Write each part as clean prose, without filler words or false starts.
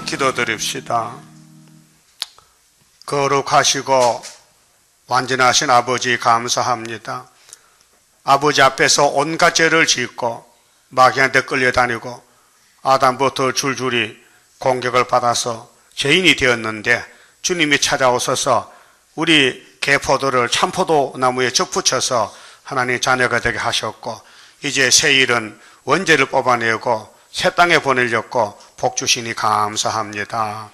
기도드립시다. 거룩하시고 완전하신 아버지 감사합니다. 아버지 앞에서 온갖 죄를 짓고 마귀한테 끌려다니고 아담부터 줄줄이 공격을 받아서 죄인이 되었는데 주님이 찾아오셔서 우리 개포도를 참포도 나무에 접붙여서 하나님 자녀가 되게 하셨고, 이제 새 일은 원죄를 뽑아내고 새 땅에 보내려고 복 주시니 감사합니다.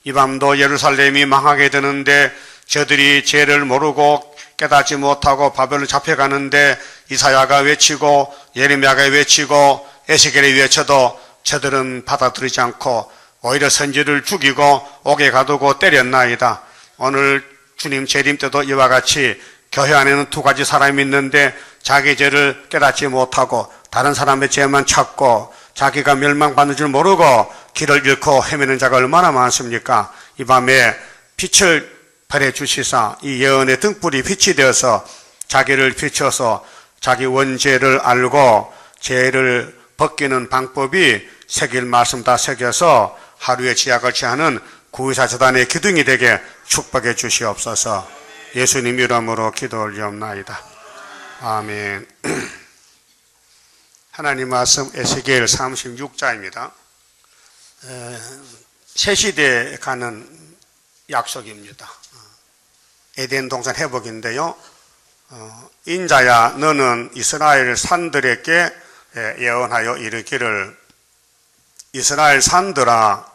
이 밤도 예루살렘이 망하게 되는데 저들이 죄를 모르고 깨닫지 못하고 바벨론 잡혀가는데 이사야가 외치고 예레미야가 외치고 에스겔이 외쳐도 저들은 받아들이지 않고 오히려 선지를 죽이고 옥에 가두고 때렸나이다. 오늘 주님 재림 때도 이와 같이 교회 안에는 두 가지 사람이 있는데 자기 죄를 깨닫지 못하고 다른 사람의 죄만 찾고 자기가 멸망받는 줄 모르고 길을 잃고 헤매는 자가 얼마나 많습니까? 이 밤에 빛을 발해 주시사 이 예언의 등불이 빛이 되어서 자기를 비춰서 자기 원죄를 알고 죄를 벗기는 방법이 새길 말씀 다 새겨서 하루의 지약을 취하는 구의사 재단의 기둥이 되게 축복해 주시옵소서. 예수님 이름으로 기도 올리옵나이다. 아멘. 하나님 말씀 에스겔 36장입니다. 새 시대에 가는 약속입니다. 에덴 동산 회복인데요. 인자야 너는 이스라엘 산들에게 예언하여 이르기를 이스라엘 산들아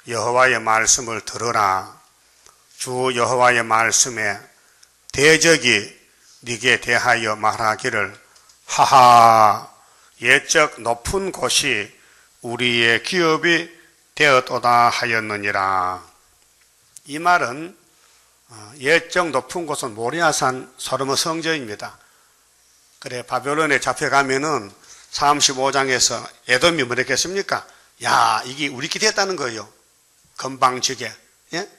여호와의 말씀을 들으라. 주 여호와의 말씀에 대적이 네게 대하여 말하기를 하하 옛적 높은 곳이 우리의 기업이 되었도다 하였느니라. 이 말은 옛적 높은 곳은 모리아산 솔로몬 성전입니다. 그래 바벨론에 잡혀가면은 35장에서 에돔이 뭐랬겠습니까? 야 이게 우리 길 됐다는 거예요. 건방지게. 예?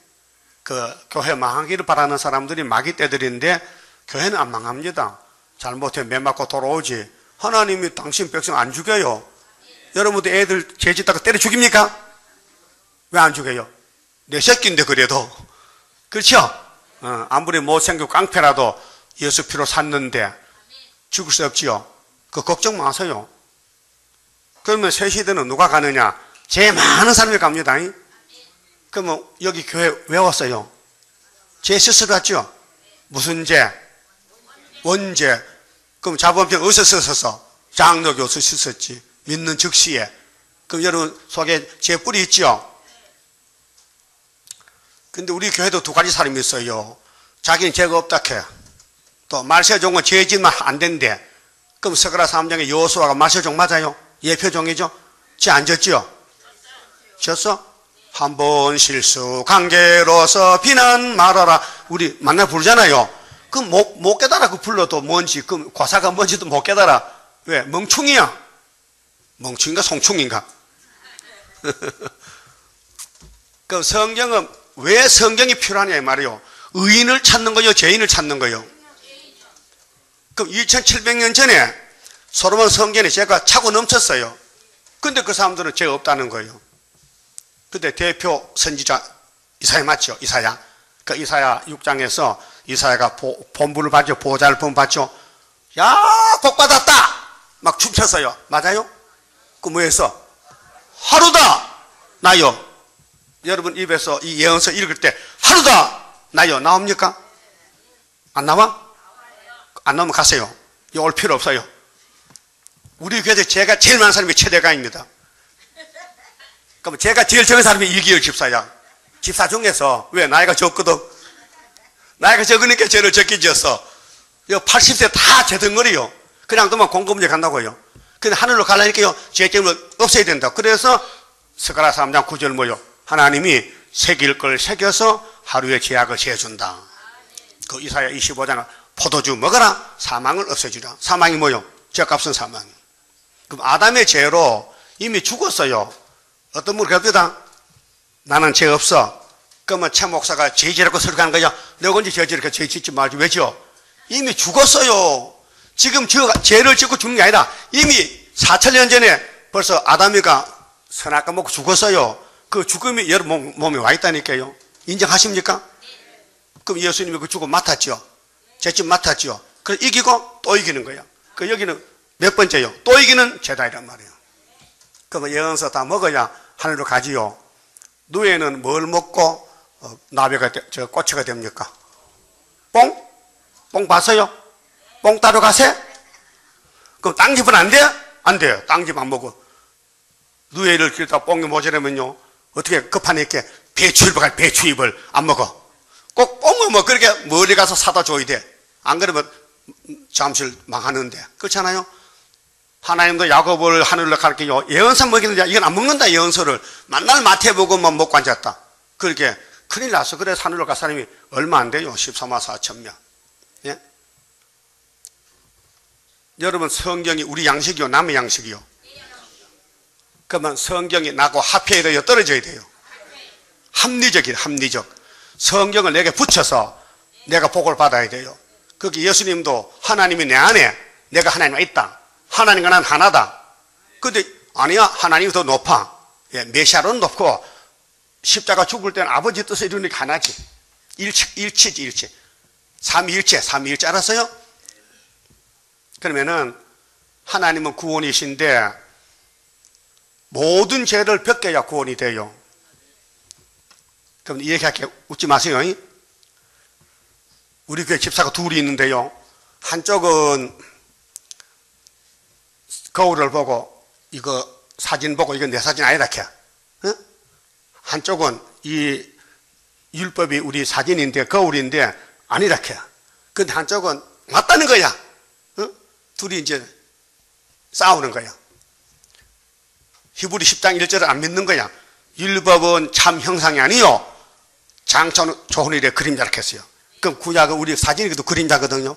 그 교회 망하기를 바라는 사람들이 마귀 떼들인데 교회는 안 망합니다. 잘못해 매 맞고 돌아오지. 하나님이 당신 백성 안 죽여요. 여러분들 애들 죄 짓다가 때려 죽입니까? 왜 안 죽여요? 내 새끼인데 그래도. 그렇죠? 아무리 못생기고 깡패라도 예수 피로 샀는데 죽을 수 없지요. 그 걱정 마세요. 그러면 새 시대는 누가 가느냐? 죄 많은 사람이 갑니다. 그러면 여기 교회 왜 왔어요? 죄 스스로 왔죠? 무슨 죄? 원죄. 그럼 자본병 어디서 썼어? 장로교 어디서 썼지? 믿는 즉시에. 그럼 여러분 속에 죄 뿌리 있죠? 근데 우리 교회도 두 가지 사람이 있어요. 자기는 죄가 없다 해. 또 말세종 건 죄 짓면 안 된대. 그럼 스가랴 3장에 여호수아가 말세종 맞아요? 예표종이죠? 죄 안 졌지요? 졌어? 한 번 실수 관계로서 비난 말아라. 우리 만나 부르잖아요. 그럼 못 깨달아. 그 불러도 뭔지, 그 과사가 뭔지도 못 깨달아. 왜? 멍충이야. 멍충인가 송충인가? 그 성경은 왜 성경이 필요하냐 이 말이요. 의인을 찾는 거요, 죄인을 찾는 거요. 그럼 2700년 전에 솔로몬 성전에 죄가 차고 넘쳤어요. 근데 그 사람들은 죄가 없다는 거예요. 근데 대표 선지자 이사야 맞죠? 이사야. 그 이사야 6장에서 이사야가 본부를 받죠. 보좌를 받죠. 야, 복 받았다! 막 춤췄어요. 맞아요? 그 뭐였어? 하루다! 나요. 여러분 입에서 이 예언서 읽을 때 하루다! 나요. 나옵니까? 안 나와? 안 나오면 가세요. 올 필요 없어요. 우리 교회에 제가 제일 많은 사람이 최대가입니다. 그럼 제가 제일 적은 사람이 이기열 집사야. 집사 중에서 왜 나이가 적거든. 나이가 적으니까 죄를 적게 지었어. 80세 다 죄덩어리요. 그냥 두면 공급문제 간다고요. 근데 하늘로 가려니까요 죄점을 없애야 된다. 그래서 스가랴 3장 9절 뭐요? 하나님이 새길 걸 새겨서 하루의 죄악을 재준다. 그 이사야 25장 포도주 먹어라 사망을 없애주라. 사망이 뭐요? 죄값은 사망. 그럼 아담의 죄로 이미 죽었어요. 어떤 분이 그럽니다. 나는 죄 없어. 그러면 최 목사가 죄 지라고 설교하는 거야. 내가 언제 죄 지라고 죄 짓지 말지. 왜죠? 이미 죽었어요. 지금 죄를 짓고 죽는 게 아니라 이미 4000년 전에 벌써 아담이가 선악과 먹고 죽었어요. 그 죽음이 여러분 몸에 와 있다니까요. 인정하십니까? 그럼 예수님이 그 죽음 맡았죠. 죄짐 맡았죠. 그래서 이기고 또 이기는 거예요. 그 여기는 몇 번째요? 또 이기는 제다이란 말이에요. 그러면 예언서 다 먹어야 하늘로 가지요. 누에는 뭘 먹고 나비가 꼬치가 됩니까? 뽕? 뽕 봤어요? 뽕 따러 가세? 그럼 땅집은 안 돼? 안 돼요. 땅집 안 먹어. 누에를 길다 뽕이 모자라면요 어떻게 급하니까 배추잎을 안 먹어. 꼭 뽕을 뭐 그렇게 멀리 가서 사다 줘야 돼. 안 그러면 잠실 망하는데. 그렇잖아요? 하나님도 야곱을 하늘로 가르쳐요. 예언서 먹이는데 이건 안 먹는다. 예언서를 만날 마태복음만 먹고 앉았다. 그렇게 큰일 났어. 그래서 하늘로 갈 사람이 얼마 안 돼요. 14만 4천 명. 예? 여러분 성경이 우리 양식이요 남의 양식이요? 그러면 성경이 나고 합해야 돼요? 떨어져야 돼요? 합리적이에요. 합리적. 성경을 내게 붙여서 내가 복을 받아야 돼요. 그렇게 예수님도 하나님이 내 안에 내가 하나님과 있다. 하나님과 난 하나다. 근데 아니야. 하나님이 더 높아. 예, 메시아로는 높고 십자가 죽을 때는 아버지 뜻을 이루니까 하나지. 일치지 일치. 삼위일체 알았어요? 그러면은 하나님은 구원이신데 모든 죄를 벗겨야 구원이 돼요. 그럼 이 얘기할게요. 웃지 마세요. 우리 교회 집사가 둘이 있는데요. 한쪽은 거울을 보고 이거 사진 보고 이건 내 사진 아니다 캐. 한쪽은 이 율법이 우리 사진인데 거울인데 아니다 캐. 근데 한쪽은 맞다는 거야. 둘이 이제 싸우는 거야. 히브리 10장 1절을 안 믿는 거야. 율법은 참 형상이 아니요 장차는 좋은 일의 그림자라 했어요. 그럼 구약은 우리 사진이 그래도 그림자거든요.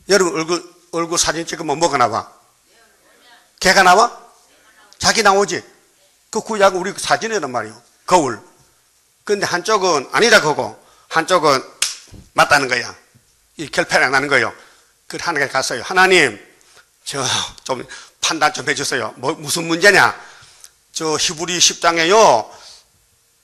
여러분 얼굴 사진 찍으면 뭐가 나와? 개가 나와? 자기 나오지. 그 구약은 우리 사진이란 말이에요. 거울. 근데 한쪽은 아니라 그거 한쪽은 맞다는 거야. 이 결판이 안 나는 거예요. 그래서 하나님께 갔어요. 하나님 저 좀 판단 좀 해주세요. 무슨 문제냐? 저 히브리 10장에요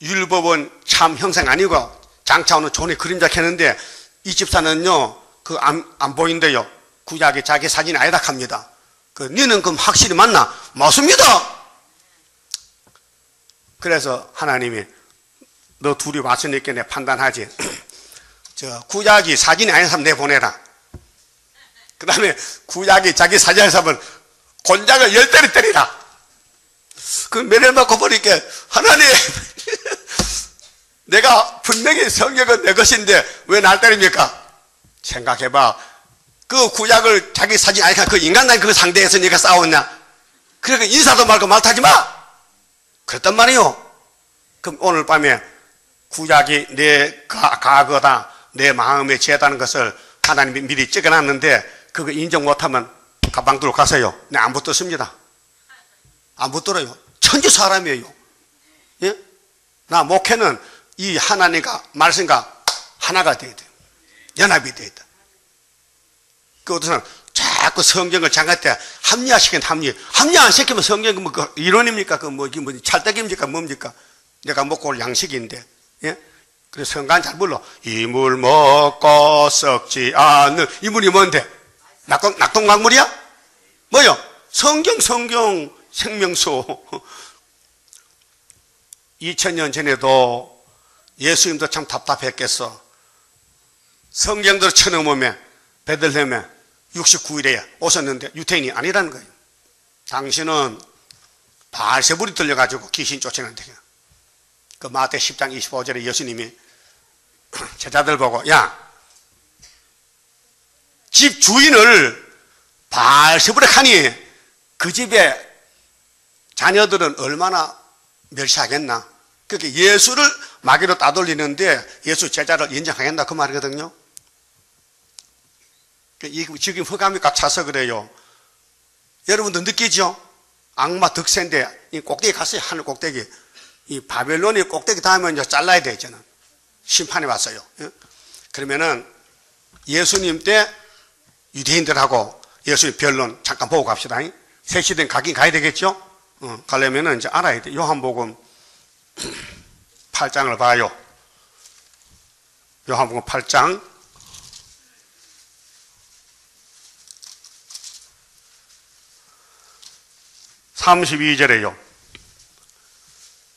율법은 참 형상 아니고 장차오는 존의 그림자 캐는데 이 집사는요 그 안 보인대요. 구약이 자기 사진이 아니다 합니다. 그 니는 그럼 확실히 맞나? 맞습니다. 그래서 하나님이 너 둘이 왔으니까 내 판단하지. 저 구약이 사진이 아닌 사람 내보내라. 그 다음에 구약이 자기 사진을 사면 곤장을 10대를 때리라. 그 매를 맞고 보니까 하나님 내가 분명히 성경은 내 것인데 왜 날 때립니까? 생각해봐. 그 구약을 자기 사진 아니까 그 인간단 그 상대에서 네가 싸웠냐? 그러니까 인사도 말고 말타지 마. 그랬단 말이요. 그럼 오늘 밤에 구약이 내 과거다 내 마음에 죄다는 것을 하나님이 미리 찍어놨는데 그거 인정 못하면 가방 들고 가세요. 네, 안 붙었습니다. 안 붙더라요. 천지 사람이에요. 예? 나 목회는 이 하나님과 말씀과 하나가 돼야 돼요. 연합이 돼야 돼. 그 어떤 사람 자꾸 성경을 장할 때 합리화시킨 합리화 안 시키면 성경이 뭐 그 이론입니까? 그 뭐 찰떡입니까? 뭡니까? 내가 먹고 올 양식인데. 예? 그래서 성간 잘 불러. 이물 먹고 썩지 않는 이물이 뭔데? 낙동강물이야? 뭐요? 성경 생명수. 2000년 전에도 예수님도 참 답답했겠어. 성경대로 쳐넘으면 베들레헴에 69일에 오셨는데 유태인이 아니라는 거예요. 당신은 바알세불이 들려가지고 귀신 쫓아낸다. 그 마태 10장 25절에 예수님이 제자들 보고 야, 집 주인을 바알세불에 가니 그 집에 자녀들은 얼마나 멸시하겠나. 그렇게 예수를 마귀로 따돌리는데 예수 제자를 인정하겠나 그 말이거든요. 지금 흑암이 꽉 차서 그래요. 여러분도 느끼죠? 악마 득세인데 이 꼭대기 갔어요. 하늘 꼭대기. 이 바벨론이 꼭대기 닿으면 이제 잘라야 되잖아. 심판이 왔어요. 그러면은 예수님 때 유대인들하고 예수님 변론 잠깐 보고 갑시다. 새 시대는 가긴 가야 되겠죠? 가려면은 이제 알아야 돼. 요한복음 8장을 봐요. 요한복음 8장 32절에요.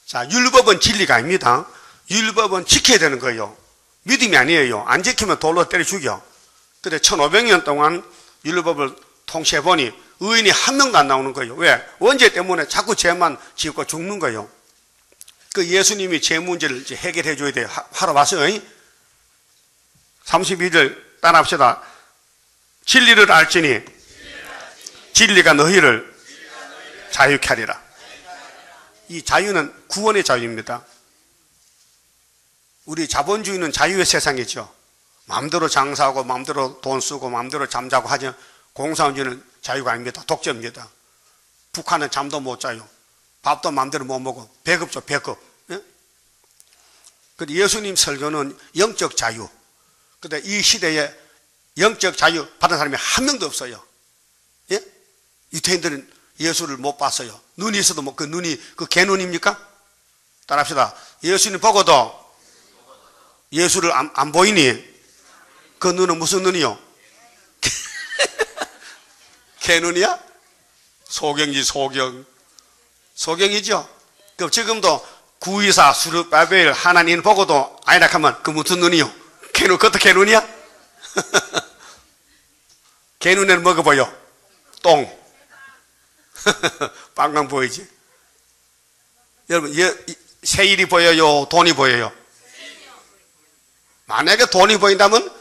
자, 율법은 진리가 아닙니다. 율법은 지켜야 되는 거예요. 믿음이 아니에요. 안 지키면 돌로 때려 죽여. 근데 1500년 동안 율법을 통치해보니 의인이 한 명도 안 나오는 거예요. 왜? 원죄 때문에 자꾸 죄만 짓고 죽는 거예요. 그 예수님이 죄 문제를 이제 해결해 줘야 돼요. 하러 왔어요. 32절 따라합시다. 진리를 알지니 진리가 너희를 자유케 하리라. 이 자유는 구원의 자유입니다. 우리 자본주의는 자유의 세상이죠. 마음대로 장사하고 마음대로 돈 쓰고 마음대로 잠자고 하죠. 공산주의는 자유가 아닙니다. 독점입니다. 북한은 잠도 못 자요. 밥도 마음대로 못 먹어. 배급죠, 배급. 예? 근데 예수님 설교는 영적 자유. 근데 이 시대에 영적 자유 받은 사람이 한 명도 없어요. 예? 유태인들은 예수를 못 봤어요. 눈이 있어도 그 눈이 그 개눈입니까? 따라합시다. 예수님 보고도 예수를 안 보이니 그 눈은 무슨 눈이요? 개눈이야? 소경이지, 소경. 소경이죠? 그럼 지금도 구이사, 수르바벨, 하나님 보고도 아니라 하면 그 무슨 눈이요? 개눈, 그것도 개눈이야? 개눈에는 뭐가 보여? 똥. 빵빵 보이지? 여러분, 세일이 보여요? 돈이 보여요? 만약에 돈이 보인다면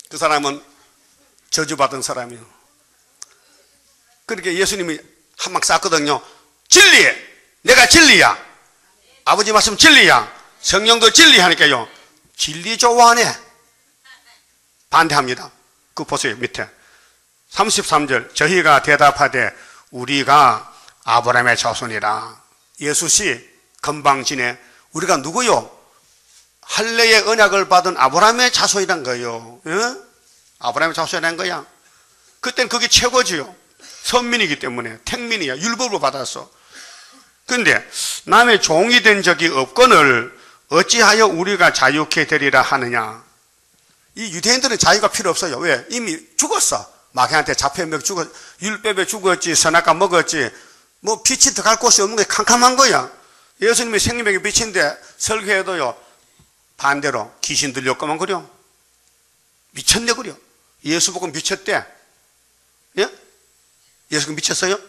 그 사람은 저주받은 사람이에요. 그러니까 예수님이 한 막 쌌거든요. 진리! 내가 진리야! 아버지 말씀 진리야! 성령도 진리하니까요. 진리 좋아하네. 반대합니다. 그 보세요, 밑에. 33절. 저희가 대답하되 우리가 아브라함의 자손이라. 예수씨 건방지네. 우리가 누구요? 할례의 언약을 받은 아브라함의 자손이란 거예요. 예? 아브라함의 자손이란 거야. 그때는 그게 최고지요. 선민이기 때문에 택민이야. 율법을 받았어. 그런데 남의 종이 된 적이 없거늘 어찌하여 우리가 자유케 되리라 하느냐. 이 유대인들은 자유가 필요 없어요. 왜? 이미 죽었어. 마귀한테 잡혀먹 죽었, 율법에 죽었지, 선악과 먹었지. 뭐 빛이 들어갈 곳이 없는 게 캄캄한 거야. 예수님이 생명의 빛인데 설교해도요, 반대로 귀신 들렸구만 그려. 미쳤네 그려. 예수 보고 미쳤대. 예? 예수가 미쳤어요?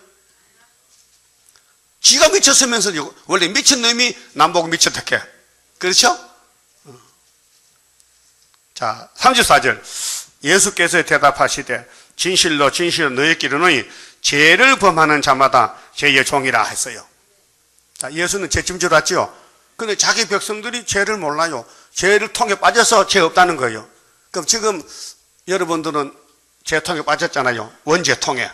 지가 미쳤으면서 원래 미친 놈이 남 보고 미쳤다게. 그렇죠? 자, 34절. 예수께서 대답하시되 진실로 진실로 너희에게 이르노니 죄를 범하는 자마다 죄의 종이라 했어요. 자, 예수는 죄짐 줄 알았죠? 근데 자기 백성들이 죄를 몰라요. 죄를 통에 빠져서 죄 없다는 거예요. 그럼 지금 여러분들은 죄통에 빠졌잖아요. 원죄통에.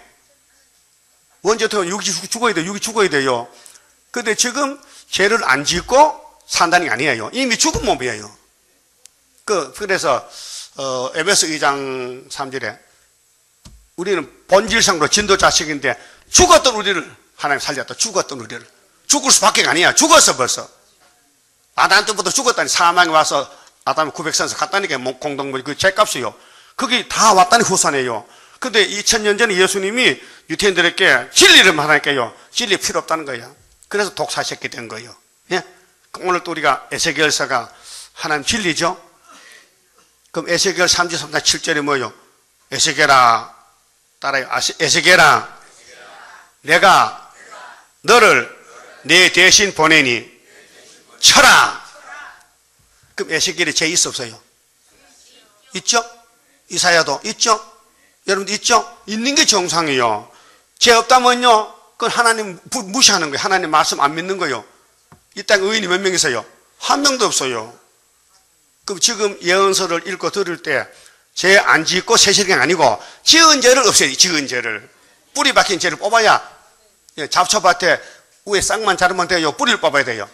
원죄통에 육이 죽어야 돼요. 육이 죽어야 돼요. 근데 지금 죄를 안 짓고 산다는 게 아니에요. 이미 죽은 몸이에요. 그래서 에베소 2장 3절에 우리는 본질상으로 진도 자식인데 죽었던 우리를 하나님 살렸다. 죽었던 우리를. 죽을 수밖에 아니야. 죽었어 벌써. 아담 때부터 죽었다니. 사망이 와서 아담이 900선에서 갔다니까 공동물 그 죄값이요. 그게 다 왔다니 후손이에요. 근데 2000년 전에 예수님이 유태인들에게 진리를 말하니까요. 진리 필요 없다는 거야. 그래서 독사시켰게 된 거예요. 예? 오늘 또 우리가 에스겔서가 하나님 진리죠. 그럼 에스겔 3장 3장 7절이 뭐예요? 에스겔아 따라요. 에스겔아 내가 너를 내 대신 보내니 쳐라. 그럼 에스겔이 죄 있어 없어요? 있죠? 이사야도 있죠? 여러분도 있죠? 있는 게 정상이에요. 죄 없다면요 그건 하나님 무시하는 거예요. 하나님 말씀 안 믿는 거예요. 이 땅에 의인이 몇 명 있어요? 한 명도 없어요. 그럼 지금 예언서를 읽고 들을 때 죄 안 짓고 세시는 게 아니고 지은 죄를 없애야지. 지은 죄를. 뿌리 박힌 죄를 뽑아야. 잡초밭에 위에 싹만 자르면 돼요? 뿌리를 뽑아야 돼요?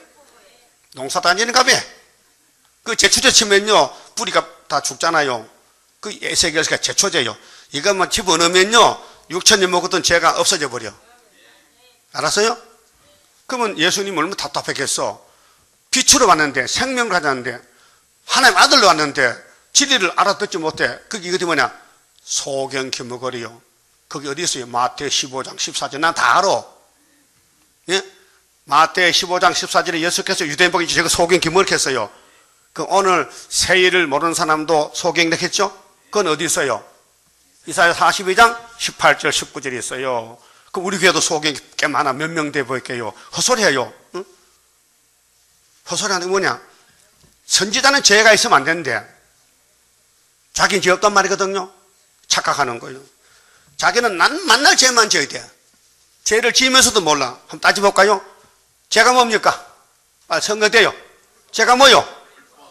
농사 다니는 가be. 그 제초제 치면요 뿌리가 다 죽잖아요. 그 에스겔서가 제초제요. 이것만 집어넣으면요 6000년 먹었던 죄가 없어져 버려. 알았어요? 그러면 예수님 얼마나 답답했겠어. 빛으로 왔는데, 생명을 가졌는데, 하나님 아들로 왔는데, 진리를 알아듣지 못해. 그게 이것이 뭐냐? 소경 기머거리요. 그게 어디 있어요? 마태 15장 14절. 난 다 알아. 예? 마태 15장 14절에 예수께서 유대인복이 제가 소경 기머리 했어요. 그 오늘 세일을 모르는 사람도 소경 했죠? 그건 어디 있어요? 이사야 42장 18절 19절이 있어요. 그럼 우리 교회도 소경이 꽤 많아. 몇 명 돼 보일게요. 헛소리해요. 응? 헛소리하는 게 뭐냐? 선지자는 죄가 있으면 안 되는데 자기는 죄 없단 말이거든요. 착각하는 거예요. 자기는 난 만날 죄만 지어야 돼. 죄를 지으면서도 몰라. 한번 따져볼까요? 죄가 뭡니까? 빨리 선거돼요. 죄가 뭐요?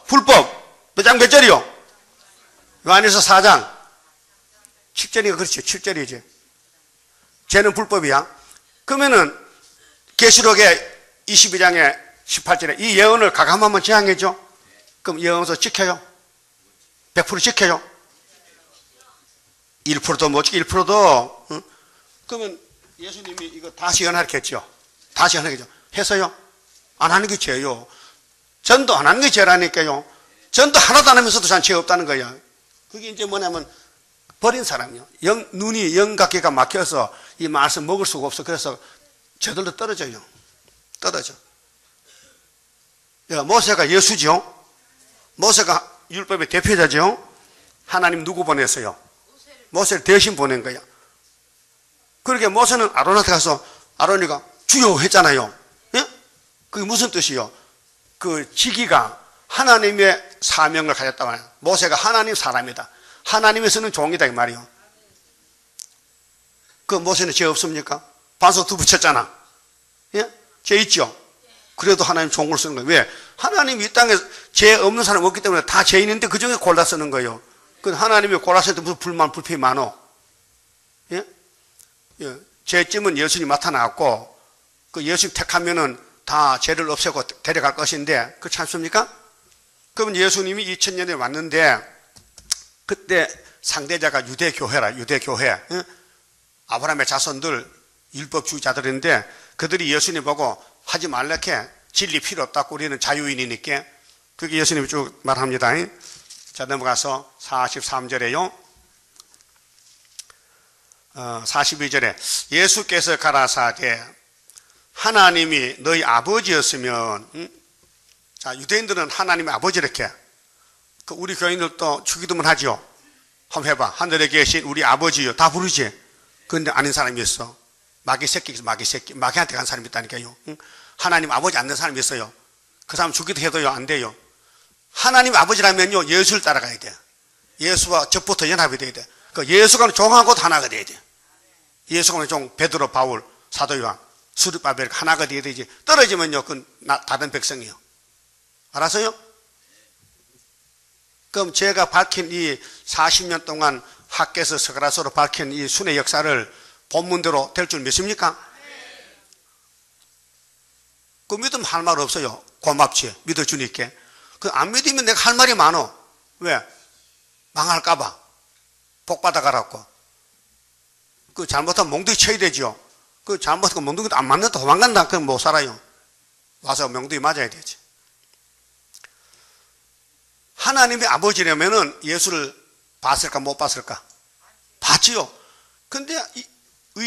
불법. 몇 장 몇 절이요? 요한에서 4장 7절이가 그렇지. 7절이지. 죄는 불법이야. 그러면은 계시록의 22장에 18절에 이 예언을 가감하면 재앙이죠. 그럼 예언서 지켜요? 100% 지켜요? 1%도 못 지켜. 1%도 응? 그러면 예수님이 이거 다시 연하겠죠. 다시 연하겠죠. 해서요? 안 하는 게 죄요. 전도 안 하는 게 죄라니까요. 전도 하나도 안 하면서도 전 죄 없다는 거야. 그게 이제 뭐냐면 버린 사람이요. 눈이 영각기가 막혀서 이 말씀 먹을 수가 없어. 그래서 저들도 떨어져요. 떨어져. 모세가 예수죠. 모세가 율법의 대표자죠. 하나님 누구 보냈어요? 모세를 대신 보낸 거야. 그렇게 모세는 아론한테 가서 아론이가 주여 했잖아요. 예? 그게 무슨 뜻이요? 그 지기가 하나님의 사명을 가졌다고 해요. 모세가 하나님 사람이다. 하나님에서는 종이다 이 말이요. 그 모세는 죄 없습니까? 반석 두부 쳤잖아. 예? 죄 있죠? 그래도 하나님 종을 쓰는 거예요. 왜? 하나님이 이 땅에 죄 없는 사람 없기 때문에 다 죄인인데 그 중에 골라 쓰는 거예요. 그 하나님이 골라서 무슨 불만 불평이 많어? 예? 예. 죄쯤은 예수님이 나타나고 그 예수님 택하면은 다 죄를 없애고 데려갈 것인데 그렇지 않습니까? 그러면 예수님이 2000년에 왔는데 그때 상대자가 유대교회라. 유대교회. 예? 아브라함의 자손들 율법주의자들인데 그들이 예수님 보고 하지 말라케 진리 필요 없다고 우리는 자유인이니까 그게 예수님이 쭉 말합니다. 자 넘어가서 43절에요. 42절에 예수께서 가라사대 하나님이 너희 아버지였으면 자 유대인들은 하나님의 아버지 이렇게 그 우리 교인들도 주기도문 하죠. 한번 해봐. 하늘에 계신 우리 아버지요. 다 부르지. 그런데 아닌 사람이 있어. 마귀 새끼 마귀한테 간 사람이 있다니까요. 하나님 아버지 안 된 사람이 있어요. 그 사람 주기도 해도요 안 돼요. 하나님 아버지라면요 예수를 따라가야 돼. 예수와 적부터 연합이 돼야 돼. 그 예수가 종하고 하나가 돼야 돼. 예수가 종 베드로 바울 사도 요한 수르바벨 하나가 돼야 되지. 떨어지면요 그건 다른 백성이요. 알았어요? 그럼 제가 밝힌 이 40년 동안 학계에서 서가라서로 밝힌 이 순회 역사를 본문대로 될 줄 믿습니까? 그 믿으면 할 말 없어요. 고맙지. 믿어주니까. 그 안 믿으면 내가 할 말이 많어. 왜? 망할까봐. 복 받아가라고. 그 잘못하면 몽둥이 쳐야 되죠. 그 잘못하면 몽둥이도 안 맞는다 도망간다. 그럼 못 살아요. 와서 몽둥이 맞아야 되지. 하나님의 아버지라면은 예수를 봤을까 못 봤을까? 봤지요. 근데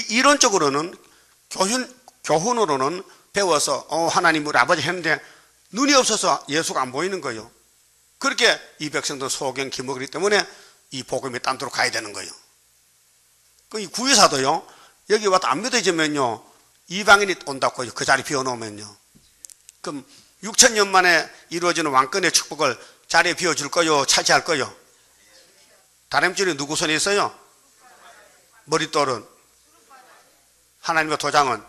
이론적으로는 교훈으로는 배워서 하나님 우리 아버지 했는데 눈이 없어서 예수가 안 보이는 거예요. 그렇게 이 백성도 소경 기먹이기 때문에 이 복음이 딴도로 가야 되는 거예요. 이 구유사도요 여기 와도 안 믿어지면요 이방인이 온다고요. 그 자리 비워놓으면요. 그럼 6000년 만에 이루어지는 왕권의 축복을 자리에 비워줄 거요 차지할 거요? 다림줄이 누구 손에 있어요? 머릿돌은? 하나님과 도장은?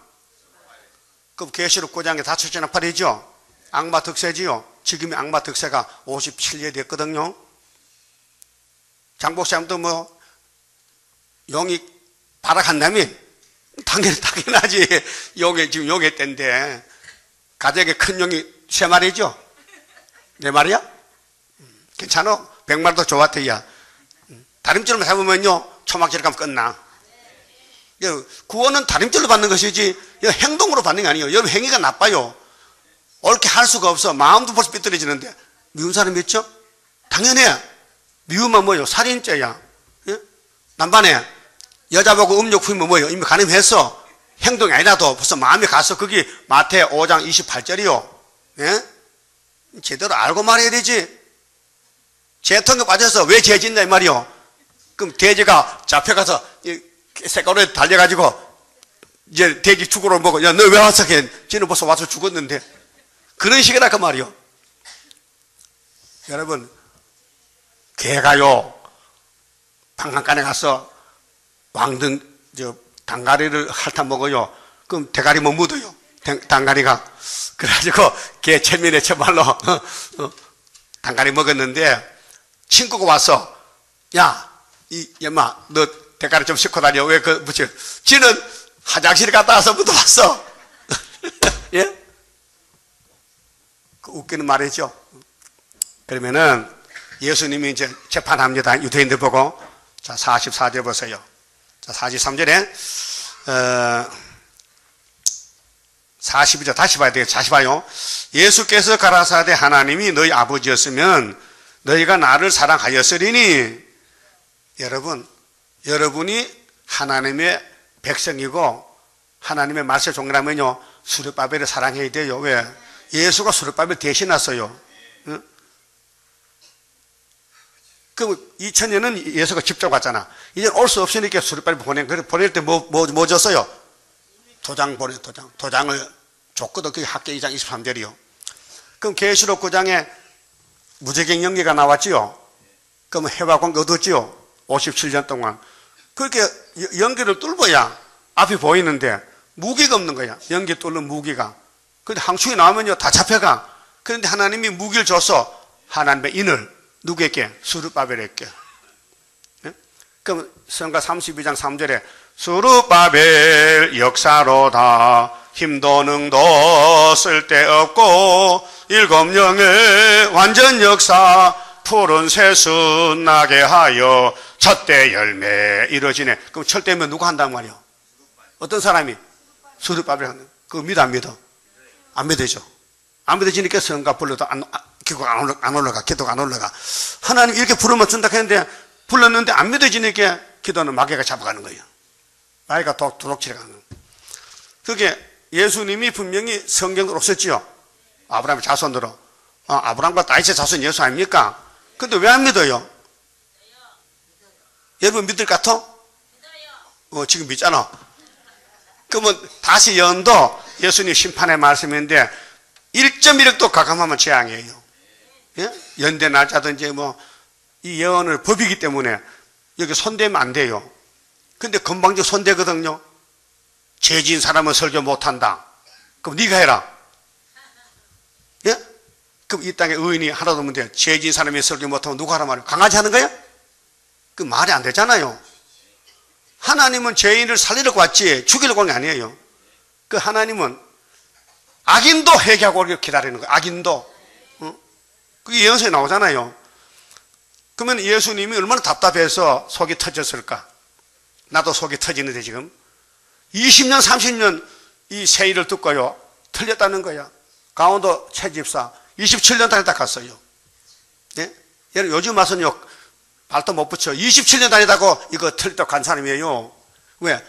그럼 계시록 9장에 다 출전한 팔이죠? 악마 득세지요? 지금의 악마 득세가 57년 됐거든요. 장복사님도 뭐 용이 발악한다면 당연하지. 용에 지금 용의 때인데 가족에 큰 용이 3마리죠? 4마리야? 괜찮아? 100마리도 좋았대야. 다림줄만 잡으면요 초막질 가면 끝나. 구원은 다림질로 받는 것이지 행동으로 받는 게 아니에요. 여러분 행위가 나빠요. 옳게 할 수가 없어. 마음도 벌써 삐뚤어지는데 미운 사람이 있죠? 당연해. 미우면 뭐예요? 살인죄야. 예? 남반에 여자 보고 음욕 부리면 뭐예요? 이미 가늠했어. 행동이 아니라도 벌써 마음이 가서 그게 마태 5장 28절이요. 예? 제대로 알고 말해야 되지. 죄통에 빠져서 왜 죄 짓냐 이 말이요. 그럼 돼지가 잡혀가서 새까루에 달려가지고 이제 돼지 죽으러 보고 야 너 왜 왔어? 쟤는 벌써 와서 죽었는데 그런 식이라 그 말이요. 여러분 개가요 방앗간에 가서 왕등 당가리를 핥아 먹어요. 그럼 대가리 못 묻어요. 당가리가 그래가지고 개 체면에 처발로 당가리 먹었는데 친구가 와서 야 이 엄마 너 대가리 좀 씻고 다녀. 왜 그 묻혀? 지는 화장실 갔다 와서 묻어봤어. 예? 그 웃기는 말이죠. 그러면은 예수님이 이제 재판합니다. 유대인들 보고. 자, 44절 보세요. 자, 43절에 42절 다시 봐야 되겠죠. 다시 봐요. 예수께서 가라사대 하나님이 너희 아버지였으면 너희가 나를 사랑하였으리니. 여러분이 하나님의 백성이고 하나님의 말세 종이라면요 수르바벨을 사랑해야 돼요. 왜? 예수가 수르바벨 대신 왔어요. 응? 그럼 2000년은 예수가 직접 왔잖아. 이제 올 수 없으니까 수르바벨 보낼 때 뭐 줬어요? 도장을 줬거든. 그게 학계 2장 23절이요. 그럼 계시록 9장에 무제경 연기가 나왔지요. 그럼 해화광 얻었지요. 57년 동안. 그렇게 연기를 뚫어야 앞이 보이는데 무기가 없는 거야. 연기 뚫는 무기가. 그런데 항충이 나오면요 다 잡혀가. 그런데 하나님이 무기를 줘서 하나님의 인을 누구에게? 수르바벨에게. 네? 그럼 성가 32장 3절에 수르바벨 역사로다 힘도 능도 쓸데없고 일곱 영의 완전 역사 푸른 새순 나게 하여 첫대 열매 이루어지네. 그럼 철대면 누가 한단 말이요? 어떤 사람이? 수르바벨 하는. 그거 믿어 안 믿어? 안 믿어죠. 안 믿어지니까 성가 불러도 기도가 안 올라가. 기도가 안 올라가. 하나님 이렇게 부르면 준다 했는데 불렀는데 안 믿어지니까 기도는 마귀가 잡아가는 거예요. 마귀가 도둑질해 가는 거예요. 그게 예수님이 분명히 성경으로 썼지요. 아브라함의 자손으로. 아브라함과 다윗의 자손 예수 아닙니까? 근데 왜 안 믿어요? 여러분 믿을 것 같아? 지금 믿잖아. 그러면 다시 연도 예수님 심판의 말씀인데 1.1억도 가감하면 재앙이에요. 예? 연대 날짜든지 이 예언을 법이기 때문에 여기 손대면 안 돼요. 근데 건방져 손대거든요. 죄 지은 사람은 설교 못한다. 그럼 네가 해라. 예? 그럼 이 땅에 의인이 하나도 없는 데 죄 지은 사람이 설교 못하면 누가 하란 말이에요? 강아지 하는 거야? 그 말이 안 되잖아요. 하나님은 죄인을 살리려고 왔지 죽이려고 한 게 아니에요. 그 하나님은 악인도 회개하고 기다리는 거예요. 악인도. 그게 예언서에 나오잖아요. 그러면 예수님이 얼마나 답답해서 속이 터졌을까? 나도 속이 터지는데 지금 20년 30년 이 세일을 듣고요 틀렸다는 거야. 강원도 채집사 27년 다니다 갔어요. 예? 요즘 와서는요 발도 못 붙여. 27년 다니다고 이거 틀렸다고 간 사람이에요. 왜?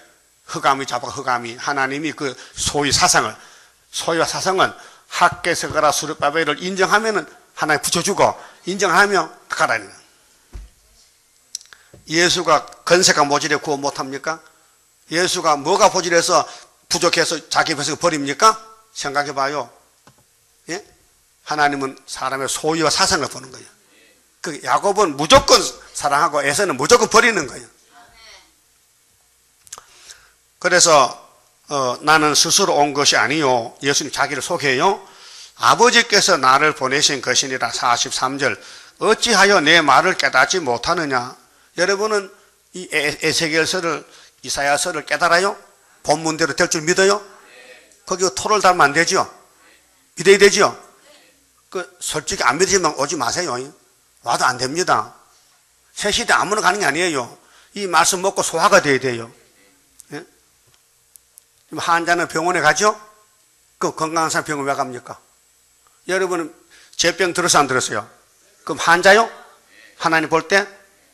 흑암이 잡아. 흑암이. 하나님이 그 소유와 사상은 학개서가라 수르바벨을 인정하면은 하나님 붙여주고 인정하면 가라는 거예요. 예수가 건세가 모질해 구원 못합니까? 예수가 뭐가 모질해서 부족해서 자기 백성을 버립니까? 생각해봐요. 예? 하나님은 사람의 소유와 사상을 보는 거예요. 그 야곱은 무조건 사랑하고 에서는 무조건 버리는 거예요. 그래서 나는 스스로 온 것이 아니요. 예수님 자기를 소개해요. 아버지께서 나를 보내신 것이니라. 43절. 어찌하여 내 말을 깨닫지 못하느냐. 여러분은 이 에세겔서를 이사야서를 깨달아요? 본문대로 될 줄 믿어요? 거기 토를 달면 안 되죠? 믿어야 되죠? 솔직히 안 믿으시면 오지 마세요. 와도 안 됩니다. 새 시대 아무나 가는 게 아니에요. 이 말씀 먹고 소화가 돼야 돼요. 예? 환자는 병원에 가죠? 그 건강한 사람 병원 왜 갑니까? 여러분은 제병 들었어 안 들었어요? 그럼 환자요? 하나님 볼 때?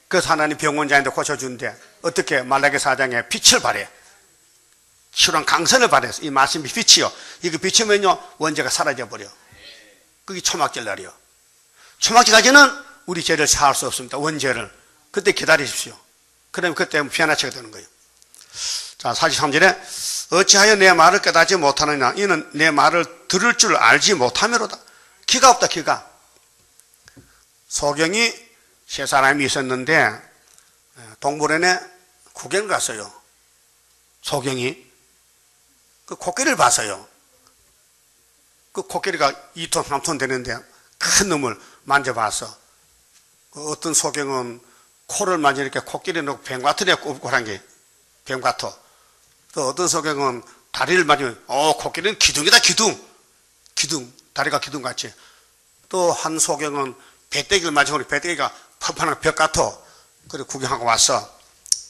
그래서 하나님 병원자인데 고쳐준대. 어떻게? 말라기 4장에 빛을 발해. 치료한 강선을 발해서 이 말씀이 빛이요. 이거 비치면요 원죄가 사라져버려. 그게 초막절 날이요. 초막절까지는 우리 죄를 사할 수 없습니다. 원죄를. 그때 기다리십시오. 그러면 그때 피아나치가 되는 거예요. 자, 43절에 어찌하여 내 말을 깨닫지 못하느냐. 이는 내 말을 들을 줄 알지 못함이로다. 기가 없다, 기가. 소경이 세 사람이 있었는데 동물원에 구경을 갔어요. 소경이 그 코끼리를 봤어요. 그 코끼리가 2톤, 3톤 되는데 큰 놈을 만져봤어. 그 어떤 소경은 코를 만지니까 코끼리는 뱀과터리에 꼽고란 게 뱀과터. 또 어떤 소경은 다리를 만지면 코끼리는 기둥이다, 기둥. 기둥, 다리가 기둥같이. 또 한 소경은 배때기를 만지고 배때기가 펀펀한 벽 같아. 그래 구경하고 왔어.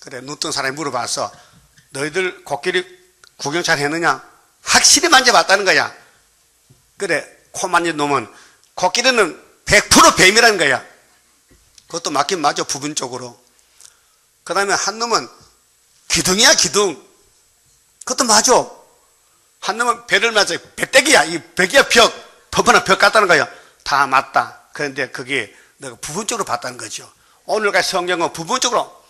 그래 눈 뜬 사람이 물어봤어. 너희들 코끼리 구경 잘 했느냐? 확실히 만져봤다는 거야. 그래 코 만진 놈은 코끼리는 100% 뱀이라는 거야. 그것도 맞긴 맞아, 부분적으로. 그 다음에 한 놈은 기둥이야, 기둥. 그것도 맞아. 한 놈은 배를 맞아. 배때기야. 이 벽이야, 벽. 펀펀한 벽 같다는 거야. 다 맞다. 그런데 그게 내가 부분적으로 봤다는 거죠. 오늘까지 성경은 부분적으로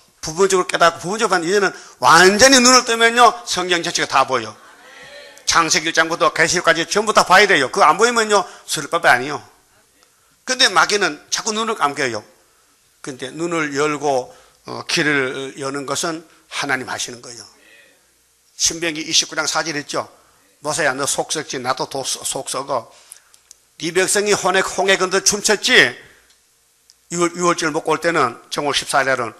깨닫고 부분적으로 봤는데 이제는 완전히 눈을 뜨면요 성경 전체가 다 보여. 창세기 1장부터 계시록까지 전부 다 봐야 돼요. 그거 안 보이면요 수련법이 아니에요. 근데 마귀는 자꾸 눈을 감겨요. 근데 눈을 열고 길을 여는 것은 하나님 하시는 거예요. 신명기 29장 4절 있죠. 모세야 너 속 썩지 나도 속 썩어. 네 백성이 홍해 건너 춤췄지. 6월절 먹고 올 때는 정월 14일날은.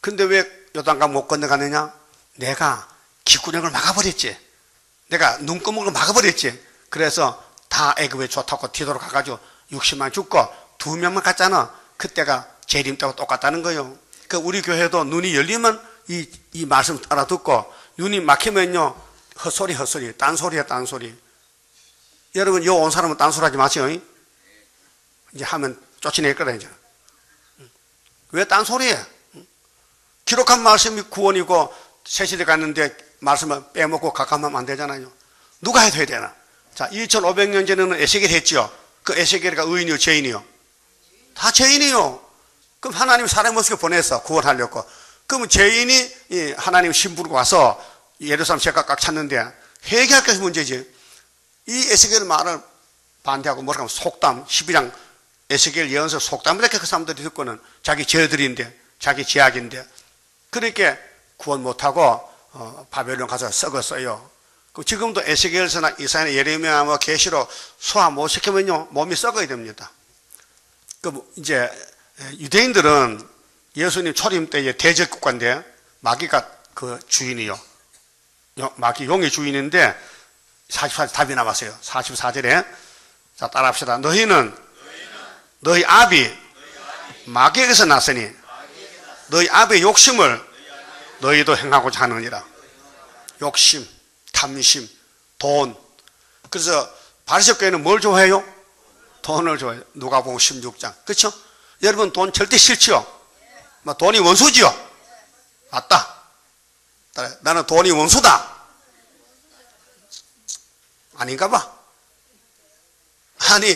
근데 왜 요단강 못 건너가느냐? 내가 기구령을 막아버렸지. 내가 눈꺼목을 막아버렸지. 그래서 다 애굽에 좋다고 뒤돌아 가가지고 60만 죽고 2명만 갔잖아. 그때가 재림 때하고 똑같다는 거예요. 그 우리 교회도 눈이 열리면 이 말씀 알아듣고 눈이 막히면요 헛소리 딴소리야 딴소리. 여러분 요 온 사람은 딴소리 하지 마세요. 이제 하면 쫓아낼 거다 이제. 왜 딴소리해? 기록한 말씀이 구원이고 새시대 갔는데 말씀을 빼먹고 가까우면 안 되잖아요. 누가 해도 해야 되나? 자, 2500년 전에는 에스겔이 했죠. 그 에스겔이가 의인이요 죄인이요? 다 죄인이요. 그럼 하나님 사람 모습에 보냈어 구원하려고. 그러면 죄인이 하나님 신부로 와서 예루살렘 죄가 꽉 찼는데 회개할 것이 문제지. 이 에스겔 말을 반대하고 뭐라고 하면 속담 12장 에스겔 예언서 속담을 이렇게 그 사람들이 듣고는 자기 죄들인데 자기 죄악인데 그렇게 구원 못하고 바벨론 가서 썩었어요. 지금도 에스겔서나 이사야나 예레미야 뭐 계시로 소화 못 시키면요 몸이 썩어야 됩니다. 이제 유대인들은 예수님 초림 때에 대적 국가인데 마귀가 그 주인이요. 마귀 용의 주인인데 44절 답이 나왔어요. 44절에 자 따라합시다. 너희 아비 마귀에게서 났으니 너희 아비의 욕심을 너희도 행하고자 하느니라. 욕심, 탐심, 돈. 그래서 바리새교회는 뭘 좋아해요? 돈을 좋아해요. 누가복음 16장. 그렇죠? 여러분 돈 절대 싫지요? 돈이 원수지요? 맞다. 나는 돈이 원수다. 아닌가 봐. 아니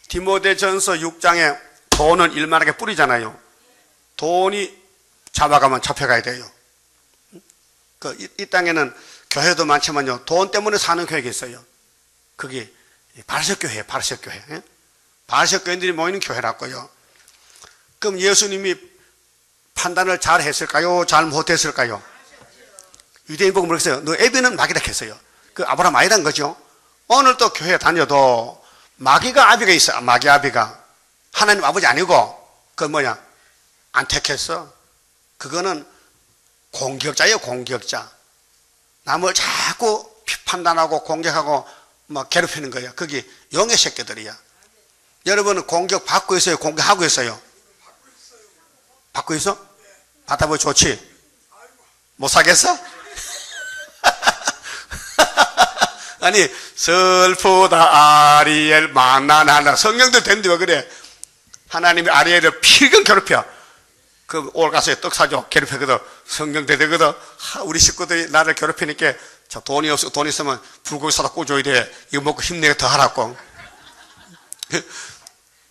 디모데전서 6장에 돈은 일만하게 뿌리잖아요. 돈이 잡아가면 잡혀가야 돼요. 이 땅에는 교회도 많지만요. 돈 때문에 사는 교회가 있어요. 그게 바리새교회예요. 바리새교회. 바리새교인들이 모이는 교회라고요. 그럼 예수님이 판단을 잘 했을까요? 잘 못했을까요? 유대인 보고 물었어요. 너 애비는 마귀라 했어요. 그 아브라함 아이란 거죠. 오늘 또 교회 다녀도 마귀가 아비가 있어. 마귀 아비가. 하나님 아버지 아니고 그 뭐냐 안 택했어. 그거는 공격자예요. 공격자. 남을 자꾸 판단하고 공격하고 막 괴롭히는 거예요. 그게 영의 새끼들이야. 여러분은 공격 받고 있어요? 공격하고 있어요? 받고 있어? 받아보면 좋지? 못 사겠어? 아니, 슬프다, 아리엘, 만나나나. 성경도 되는데 왜 그래? 하나님이 아리엘을 필경 괴롭혀. 그 올가서에 떡 사줘. 괴롭히거든. 성경 대대거든. 우리 식구들이 나를 괴롭히니까 저 돈이 없어. 돈 있으면 불고기 사다 꽂아야 돼. 이거 먹고 힘내게 더 하라고.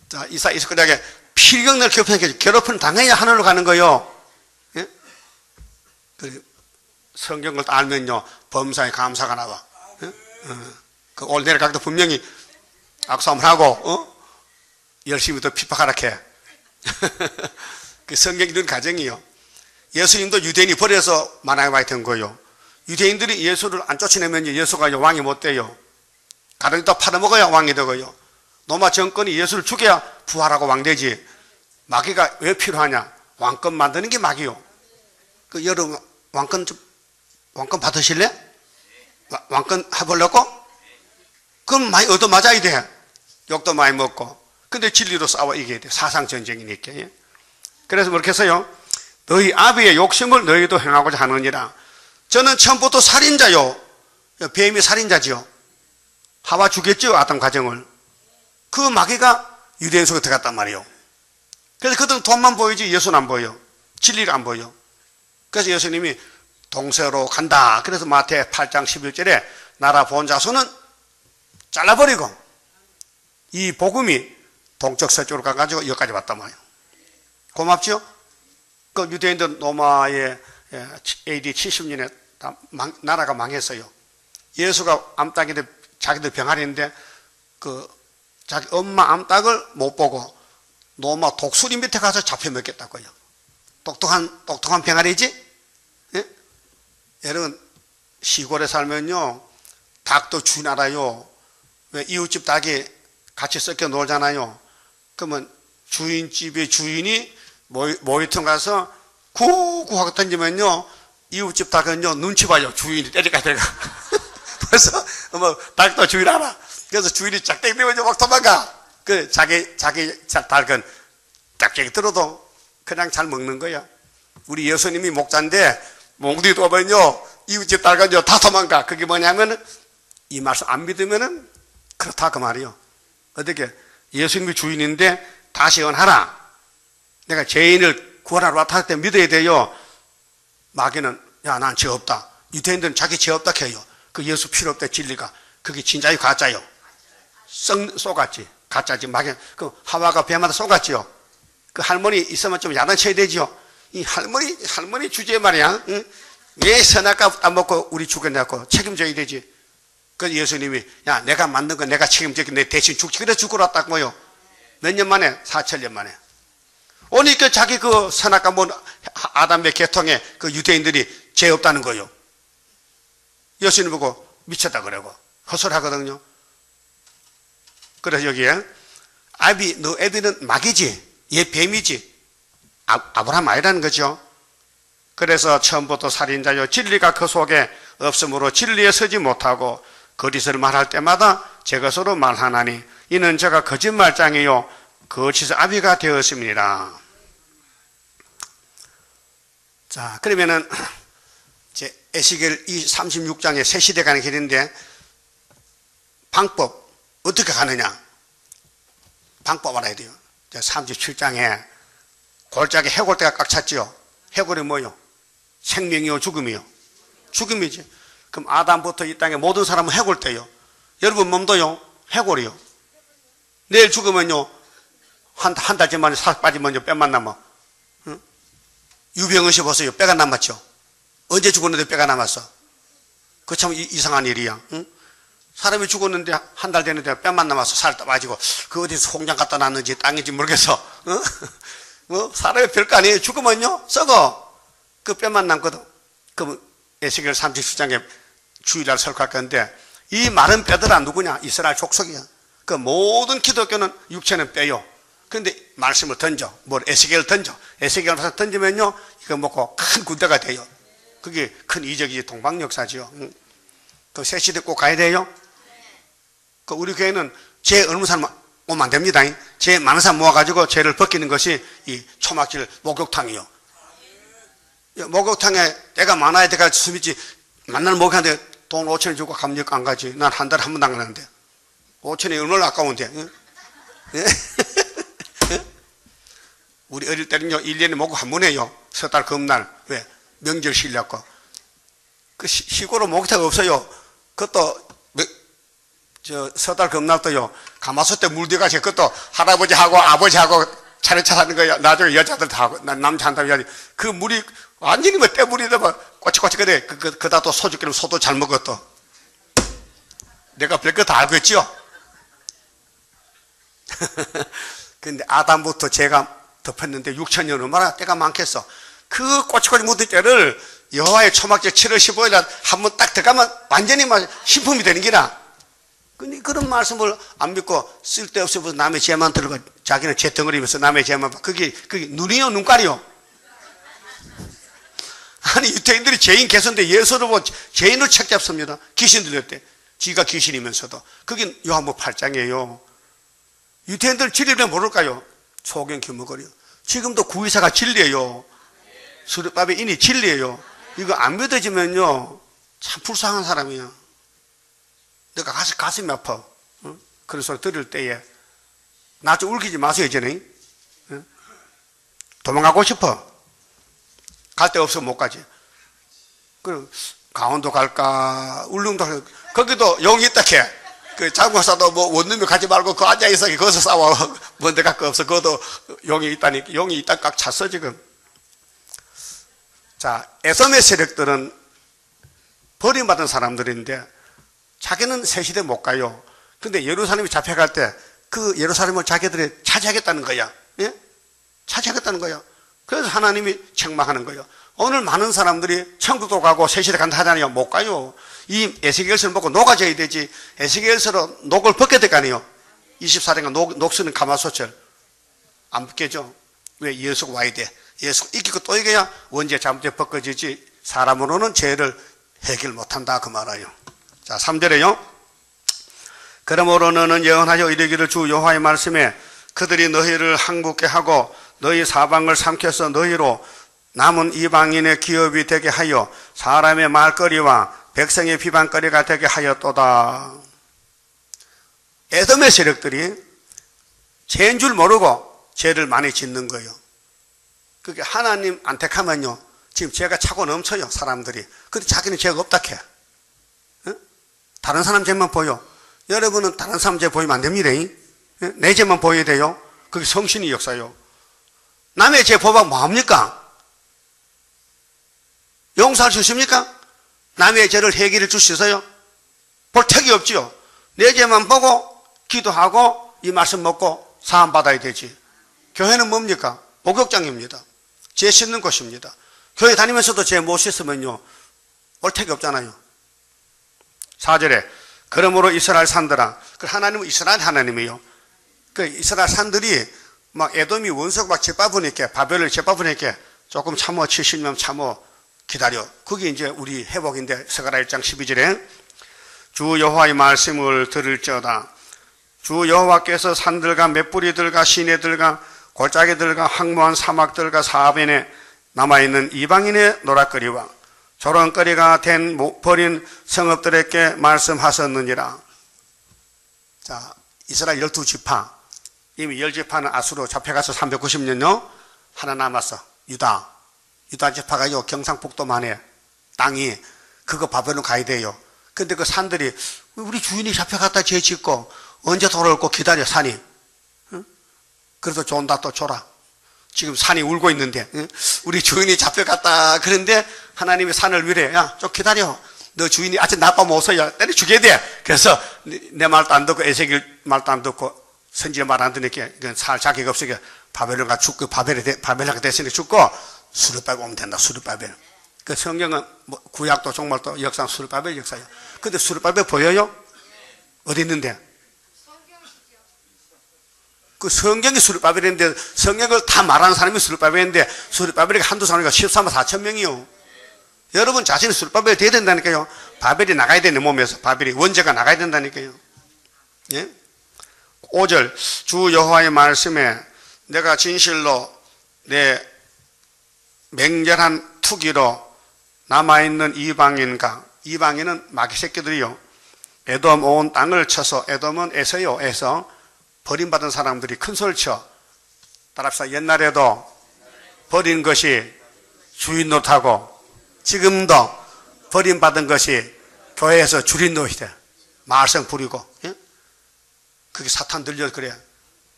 자, 이스라엘에게 필경을 괴롭히니까 괴롭히는 당연히 하늘로 가는 거요. 예? 성경을 알면요, 범사에 감사가 나와. 예? 그 올 내려가도 분명히 악수함을 하고, 열심히 더 핍박하라 해. 그 성경 이런 가정이요. 예수님도 유대인이 버려서 만화가 된 거요. 유대인들이 예수를 안 쫓아내면 예수가 왕이 못 돼요. 가령도 팔아먹어야 왕이 되고요. 로마 정권이 예수를 죽여야 부활하고 왕 되지. 마귀가 왜 필요하냐? 왕권 만드는 게 마귀요. 그 여러분 왕권 받으실래? 왕권 해보려고? 그럼 많이 얻어맞아야 돼. 욕도 많이 먹고. 근데 진리로 싸워 이겨야 돼. 사상 전쟁이니까. 그래서 그렇게 해서요, 너희 아비의 욕심을 너희도 행하고자 하느니라. 저는 처음부터 살인자요. 뱀이 살인자지요. 하와 죽였죠, 아담 가정을. 그 마귀가 유대인 속에 들어갔단 말이에요. 그래서 그들은 돈만 보이지 예수는 안 보여. 진리가 안 보여. 그래서 예수님이 동서로 간다. 그래서 마태 8장 11절에 나라 본 자손은 잘라버리고, 이 복음이 동쪽 서쪽으로 가가지고 여기까지 왔단 말이에요. 고맙죠? 그 유대인들 로마의 AD 70년에 나라가 망했어요. 예수가 암탉인데 자기들 병아리인데 자기 엄마 암탉을 못 보고 로마 독수리 밑에 가서 잡혀 먹겠다고요. 똑똑한 병아리지? 예? 여러분 시골에 살면요, 닭도 주인 알아요. 왜 이웃집 닭이 같이 섞여 놀잖아요. 그러면 주인집의 주인이 모이통 가서 구구하고 던지면요, 이웃집 닭은요 눈치 봐요. 주인이 때리까 내가. 그래서 닭도 주인 알아. 그래서 주인이 짝대기 되면 막 도망가. 그 자기 닭은 짝대기 들어도 그냥 잘 먹는 거야. 우리 예수님이 목자인데 몽둥이도 오면요, 이웃집 닭은요 다 도망가. 그게 뭐냐면 이 말씀 안 믿으면은 그렇다 그 말이요. 어떻게 예수님이 주인인데 다시 연하라. 내가 죄인을 구원하러 왔다 할 때 믿어야 돼요. 마귀는 야, 난 죄 없다. 유대인들은 자기 죄 없다 해요. 그 예수 필요 없다 진리가. 그게 진짜요 가짜요? 쏘갔지. 가짜지. 마귀 그 하와가 뱀한테 쏘갔지요. 그 할머니 있으면 좀 야단쳐야 되지요. 이 할머니 주제에 말이야. 응? 왜 선악과 따먹고 우리 죽였냐고 책임져야 되지. 그래서 예수님이 야, 내가 만든 거 내가 책임지게 내 대신 죽지. 그래 죽으러 왔다고요. 몇 년 만에? 4,000년 만에. 오니까 자기 그 선악과 아담의 계통에 그 유대인들이 죄 없다는 거예요. 예수님 보고 미쳤다 그러고 헛소리하거든요. 그래서 여기에 너 애비는 마귀지, 얘 뱀이지, 아브라함 아니라는 거죠. 그래서 처음부터 살인자요, 진리가 그 속에 없으므로 진리에 서지 못하고 거짓을 말할 때마다 제 것으로 말하나니 이는 제가 거짓말장이요 거짓의 아비가 되었습니다. 자, 그러면은 이제 에스겔 36장에 새 시대 가는 길인데 방법 어떻게 가느냐? 방법 알아야 돼요. 37장에 골짜기 해골대가 꽉 찼지요. 해골이 뭐요? 생명이요, 죽음이요? 죽음이지. 그럼 아담부터 이 땅에 모든 사람은 해골대요. 여러분 몸도요, 해골이요. 내일 죽으면요, 한 달째 만에 살 빠지면요, 뼈만 남아. 응? 유병헌 씨 보세요. 뼈가 남았죠. 언제 죽었는데 뼈가 남았어? 그 참 이상한 일이야. 응? 사람이 죽었는데 한 달 됐는데 뼈만 남아서 살 빠지고, 그 어디서 홍장 갖다 놨는지 땅인지 모르겠어. 응? 사람이 별거 아니에요. 죽으면요, 썩어. 그 뼈만 남거든. 그럼 에스겔 37장에 주일날 설교할 건데, 이 마른 뼈들아 누구냐? 이스라엘 족속이야. 그 모든 기독교는 육체는 뼈요. 그런데 말씀을 던져. 에스겔을 던져. 에스겔을 던지면요, 이거 먹고 큰 군대가 돼요. 그게 큰 이적이지, 동방 역사지요. 그 새 시대 꼭 가야 돼요. 그 우리 교회는 죄 없는 사람 오면 안 됩니다. 죄 많은 사람 모아가지고 죄를 벗기는 것이 이 초막질 목욕탕이요. 목욕탕에 때가 많아야 돼가 숨이지, 만날 목욕하는데 돈 5천 주고 감력 안 가지. 난 한 달에 한 번도 안 가는데. 5천이 얼마나 아까운데. 예? 우리 어릴 때는요, 1년에 먹고 한 번 해요. 설 달 금날. 왜? 명절 쉬려고. 그 시골은 목욕탕 없어요. 그것도, 설 달 금날도요, 가마솥에 물 들어가서 그것도 할아버지하고 아버지하고 차례차 하는 거야. 나중에 여자들 다 하고, 남자 한다고 해야지. 그 물이, 완전히 뭐 때물이다, 뭐, 꼬치꼬치거려. 그다 또 소주기름 소도 잘 먹었어. 내가 별거 다 알고 있죠? 근데 아담부터 제가 덮었는데 6,000년 얼마나 때가 많겠어. 그 꼬치꼬치 묻은 때를 여호와의 초막절 7월 15일 날 한번 딱 들어가면 완전히 막 신품이 되는 기라. 근데 그런 말씀을 안 믿고 쓸데없이 남의 죄만 들고 자기는 죄 덩어리면서 남의 죄만 봐. 그게 눈이요, 눈깔이요? 아니, 유태인들이 죄인 개선데 예수를 보고 죄인을 책잡습니다. 귀신 들렸대. 지가 귀신이면서도. 그게 요한복음 8장이에요. 유태인들 진리를 모를까요? 소경 규모거리요. 지금도 구의사가 진리예요. 수르바벨 인이 진리예요. 이거 안 믿어지면요, 참 불쌍한 사람이야. 내가 가슴이 아파. 어? 그런 소리 들을 때에 나 좀 울기지 마세요, 이제는. 어? 도망가고 싶어. 갈 데 없어 못 가지. 그럼 강원도 갈까, 울릉도 갈까. 거기도 용이 있다 캐. 그 장군사도 뭐 원룸에 가지 말고 그 앉아있어. 거기서 싸워. 뭔데 갈 거 없어. 그것도 용이 있다니까. 용이 있다 깍 찼어 지금. 자, 에돔의 세력들은 버림받은 사람들인데 자기는 새 시대 못 가요. 근데 예루살렘이 잡혀갈 때 그 예루살렘을 자기들이 차지하겠다는 거야. 예? 차지하겠다는 거야. 그래서 하나님이 책망하는 거예요. 오늘 많은 사람들이 천국도 가고 새 시대 간다 하잖아요. 못 가요. 이 에스겔서를 보고 녹아져야 되지. 에스겔서로 녹을 벗겨야 될 거 아니에요. 24년간 녹수는 가마솥을 안 벗겨져. 왜? 예수가 와야 돼. 예수가 이기고 또 이겨야 원죄 잘못돼 벗겨지지. 사람으로는 죄를 해결 못한다 그 말이에요. 자, 3절에요. 그러므로 너는 예언하여 이르기를 주 여호와의 말씀에 그들이 너희를 항복케 하고 너희 사방을 삼켜서 너희로 남은 이방인의 기업이 되게 하여 사람의 말거리와 백성의 비방거리가 되게 하였도다. 에돔의 세력들이 죄인 줄 모르고 죄를 많이 짓는 거예요. 그게 하나님 안 택하면요, 지금 죄가 차고 넘쳐요, 사람들이. 근데 자기는 죄가 없다 캐. 응? 다른 사람 죄만 보여. 여러분은 다른 사람 죄 보이면 안 됩니다. 내 죄만 보여야 돼요. 그게 성신의 역사요. 남의 죄 보면 뭐합니까? 용서할 수 있습니까? 남의 죄를 해결해 주셔서요? 볼 택이 없지요. 내 죄만 보고 기도하고 이 말씀 먹고 사함 받아야 되지. 교회는 뭡니까? 목욕장입니다. 죄 씻는 곳입니다. 교회 다니면서도 죄 못 씻으면요, 볼 택이 없잖아요. 4절에 그러므로 이스라엘 산들아. 하나님은 이스라엘 하나님이에요. 그 이스라엘 산들이 막 에돔이 원수가 막 짓밟으니까, 바벨을 짓밟으니까 조금 참어, 70년 참어 기다려. 그게 이제 우리 회복인데, 스가랴 1장 12절에 주 여호와의 말씀을 들을지어다. 주 여호와께서 산들과 맷뿌리들과 시내들과 골짜기들과 황무한 사막들과 사변에 남아있는 이방인의 노략거리와 조롱거리가 된 버린 성읍들에게 말씀하셨느니라. 자, 이스라엘 12지파. 이미 10지파는 아수로 잡혀가서 390년요. 하나 남았어. 유다 지파가요, 경상북도만에 땅이, 그거 바벨론 가야 돼요. 근데 그 산들이, 우리 주인이 잡혀갔다 죄 짓고 언제 돌아올고 기다려, 산이. 응? 그래서 존다 또 줘라. 지금 산이 울고 있는데, 응? 우리 주인이 잡혀갔다. 그런데 하나님이 산을 위래. 야, 좀 기다려. 너 주인이 아직 나빠 못 써야 때려 죽여야 돼. 그래서 내 말도 안 듣고 에스겔 말도 안 듣고 선지의 말 안 듣니까 살 자기가 없으니까 바벨론가 죽고 바벨론가 됐으니 죽고 수르바벨 오면 된다. 수르바벨. 그 성경은 뭐 구약도 정말 또 역사 수르바벨 역사예요. 근데 수르바벨 보여요? 어디 있는데? 그 성경이 수르바벨인데, 성경을 다 말하는 사람이 수르바벨인데, 수르바벨이 한두 사람이가 13만 4천 명이요. 여러분 자신이 수르바벨이 돼야 된다니까요. 바벨이 나가야 돼, 내 몸에서. 바벨이, 원죄가 나가야 된다니까요. 예? 5절, 주 여호와의 말씀에 내가 진실로 내 맹렬한 투기로 남아있는 이방인과 이방인은 마귀 새끼들이요. 에돔 온 땅을 쳐서, 에돔은 에서요, 에서 버림받은 사람들이 큰 소리를 쳐. 따라합시다. 옛날에도 버린 것이 주인 노릇하고 지금도 버림받은 것이 교회에서 주인 노릇이다. 말썽 부리고. 예? 그게 사탄 들려 그래.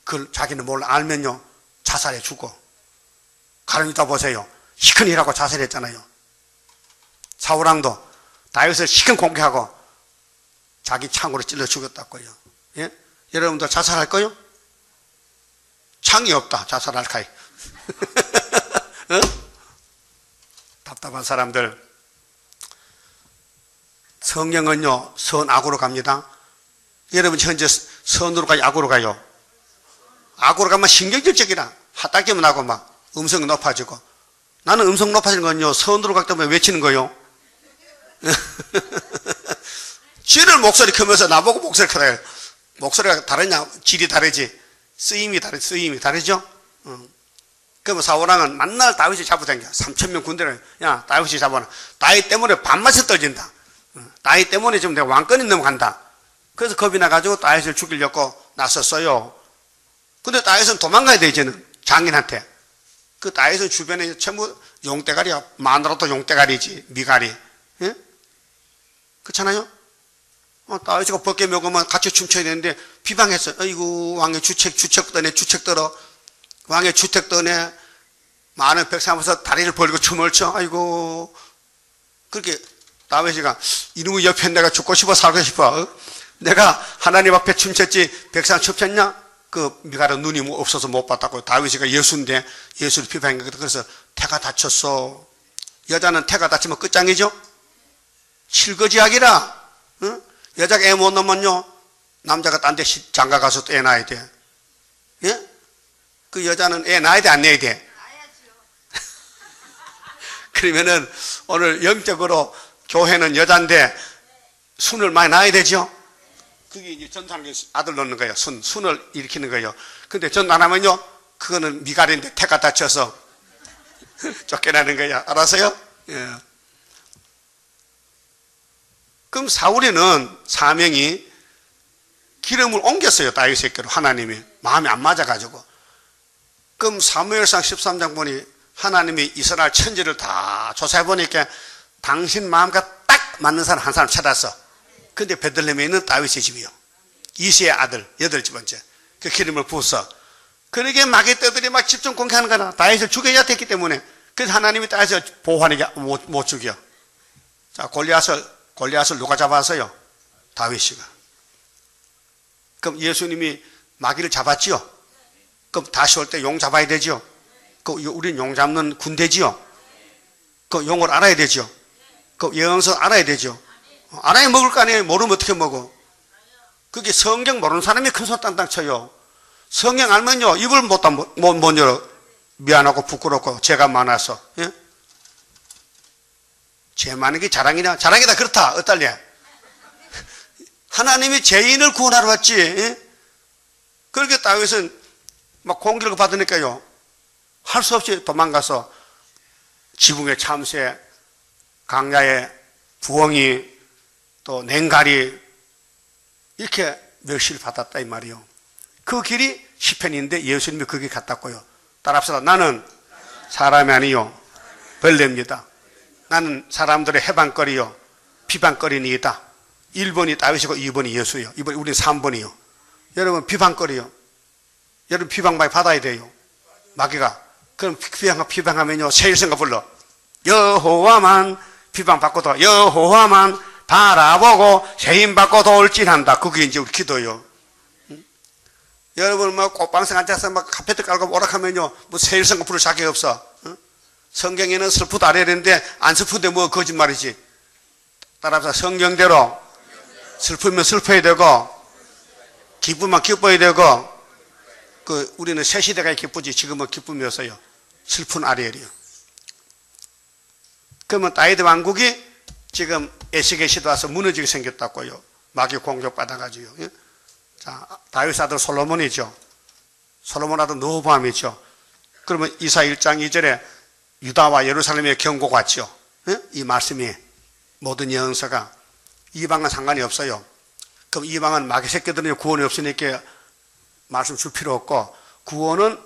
그걸 자기는 몰라 알면요 자살해 죽고. 가르니다 보세요. 시큰이라고 자살했잖아요. 사울왕도 다윗을 시큰 공격하고 자기 창으로 찔러 죽였다고요. 예? 여러분들 자살할 거요? 창이 없다. 자살할 카이. 어? 답답한 사람들. 성령은요 선악으로 갑니다. 여러분 현재 선으로 가요? 악으로 가요? 악으로 가면 신경질적이라 핫딱지만 나고 막 음성이 높아지고. 나는 음성 높아지는 건요 선으로 가기 때문에 외치는 거요. 쥐를 목소리 크면서 나보고 목소리 크다 해요. 목소리가 다르냐? 질이 다르지. 쓰임이 다르죠? 그러면 사울왕은 만날 다윗이 잡아당겨. 3,000명 군대를, 야, 다윗이 잡아놔. 다윗 때문에 밤낮이 떨진다. 다윗 때문에 지금 내가 왕권이 넘어간다. 그래서 겁이 나가지고 다윗을 죽이려고 나섰어요. 근데 다윗은 도망가야 돼, 이제는. 장인한테. 그 다윗은 주변에 전부 용대가리야. 마누라도 용대가리지, 미가리. 예? 그렇잖아요? 다윗이가 벗게 먹으면 같이 춤춰야 되는데 비방했어요. 아이고, 왕의 주책 떠네. 왕의 주택 떠네. 많은 백성 앞에서 다리를 벌리고 춤을 춰. 아이고. 그렇게 다윗이가 이놈의 옆에 내가 죽고 싶어 살고 싶어. 내가 하나님 앞에 춤췄지 백성 춤췄냐? 그 미가는 눈이 없어서 못 봤다고. 다윗이가 예수인데 예수를 비방한 거거든. 그래서 태가 다쳤어. 여자는 태가 다치면 끝장이죠? 실거지약이라. 응? 여자가 애 못 낳으면요 남자가 딴 데 장가 가서 또 애 낳아야 돼. 예? 그 여자는 애 낳아야 돼, 안 낳아야 돼? 그러면은 오늘 영적으로 교회는 여자인데 순을 많이 낳아야 되죠? 그게 이제 전사하는 아들 낳는 거예요. 순을 일으키는 거예요. 근데 전 안 하면요 그거는 미갈인데 태가 다쳐서 쫓겨나는 거예요. 알았어요? 예. 그럼 사울이는 사명이 기름을 옮겼어요. 다윗에게로. 하나님이 마음이 안 맞아가지고. 그럼 사무엘상 13장 보니 하나님이 이스라엘 천지를 다 조사해보니까 당신 마음과 딱 맞는 사람 한 사람 찾았어. 근데 베들레헴에 있는 다윗의 집이요. 이세의 아들 8번째. 그 기름을 부었어. 그러게 마귀 떼들이 막 집중 공격하는 거나 다윗을 죽여야 됐기 때문에. 그래서 하나님이 다윗을 보호하니까 못 죽여. 자, 골리앗을 누가 잡았어요? 다윗이가. 그럼 예수님이 마귀를 잡았지요? 그럼 다시 올 때 용 잡아야 되지요? 우린 용 잡는 군대지요? 그 용을 알아야 되죠? 그 영성 알아야 되죠? 알아야 먹을 거 아니에요? 모르면 어떻게 먹어? 그게 성경 모르는 사람이 큰 손 땅땅 쳐요. 성경 알면요, 입을 못 열어. 미안하고 부끄럽고 죄가 많아서. 예? 죄 많은 게 자랑이냐? 자랑이다. 그렇다. 어떨래? 하나님이 죄인을 구원하러 왔지. 예? 그렇게 다윗은 막 공격을 받으니까요. 할 수 없이 도망가서 지붕의 참새, 강야의 부엉이, 또 냉가리 이렇게 멸시를 받았다 이 말이요. 그 길이 시편인데 예수님이 그 길 갔다고요. 따라합시다. 나는 사람이 아니요 벌레입니다. 나는 사람들의 해방거리요 비방거리니이다. 1번이 다윗이고 2번이 예수요. 이번 우리는 3번이요. 여러분 비방거리요. 여러분 비방 많이 받아야 돼요. 마귀가. 그럼 비방하면요 세일성가 불러. 여호와만 비방받고도 여호와만 바라보고 세임받고 돌진한다. 그게 이제 우리 기도요. 여러분 막 꽃방석 앉아서 막 카페트 깔고 오락하면요 뭐 세일성가 부를 자격이 없어. 성경에는 슬프다 알아야 되는데 안 슬픈데 뭐 거짓말이지. 따라서 성경대로 슬프면 슬퍼야 되고 기쁘면 기뻐야 되고 우리는 새 시대가 기쁘지 지금은 기쁨이 없어요. 슬픈 아리엘이요. 그러면 다윗 왕국이 지금 에스겔시도 와서 무너지게 생겼다고요. 마귀 공격받아가지고요. 예? 자, 다윗 아들 솔로몬이죠. 솔로몬 아들 르호보암이죠. 그러면 이사 1장 2절에 유다와 예루살렘의 경고가 왔죠. 예? 이 말씀이 모든 예언서가 이방은 상관이 없어요. 그럼 이방은 마귀 새끼들은 구원이 없으니까 말씀 줄 필요 없고, 구원은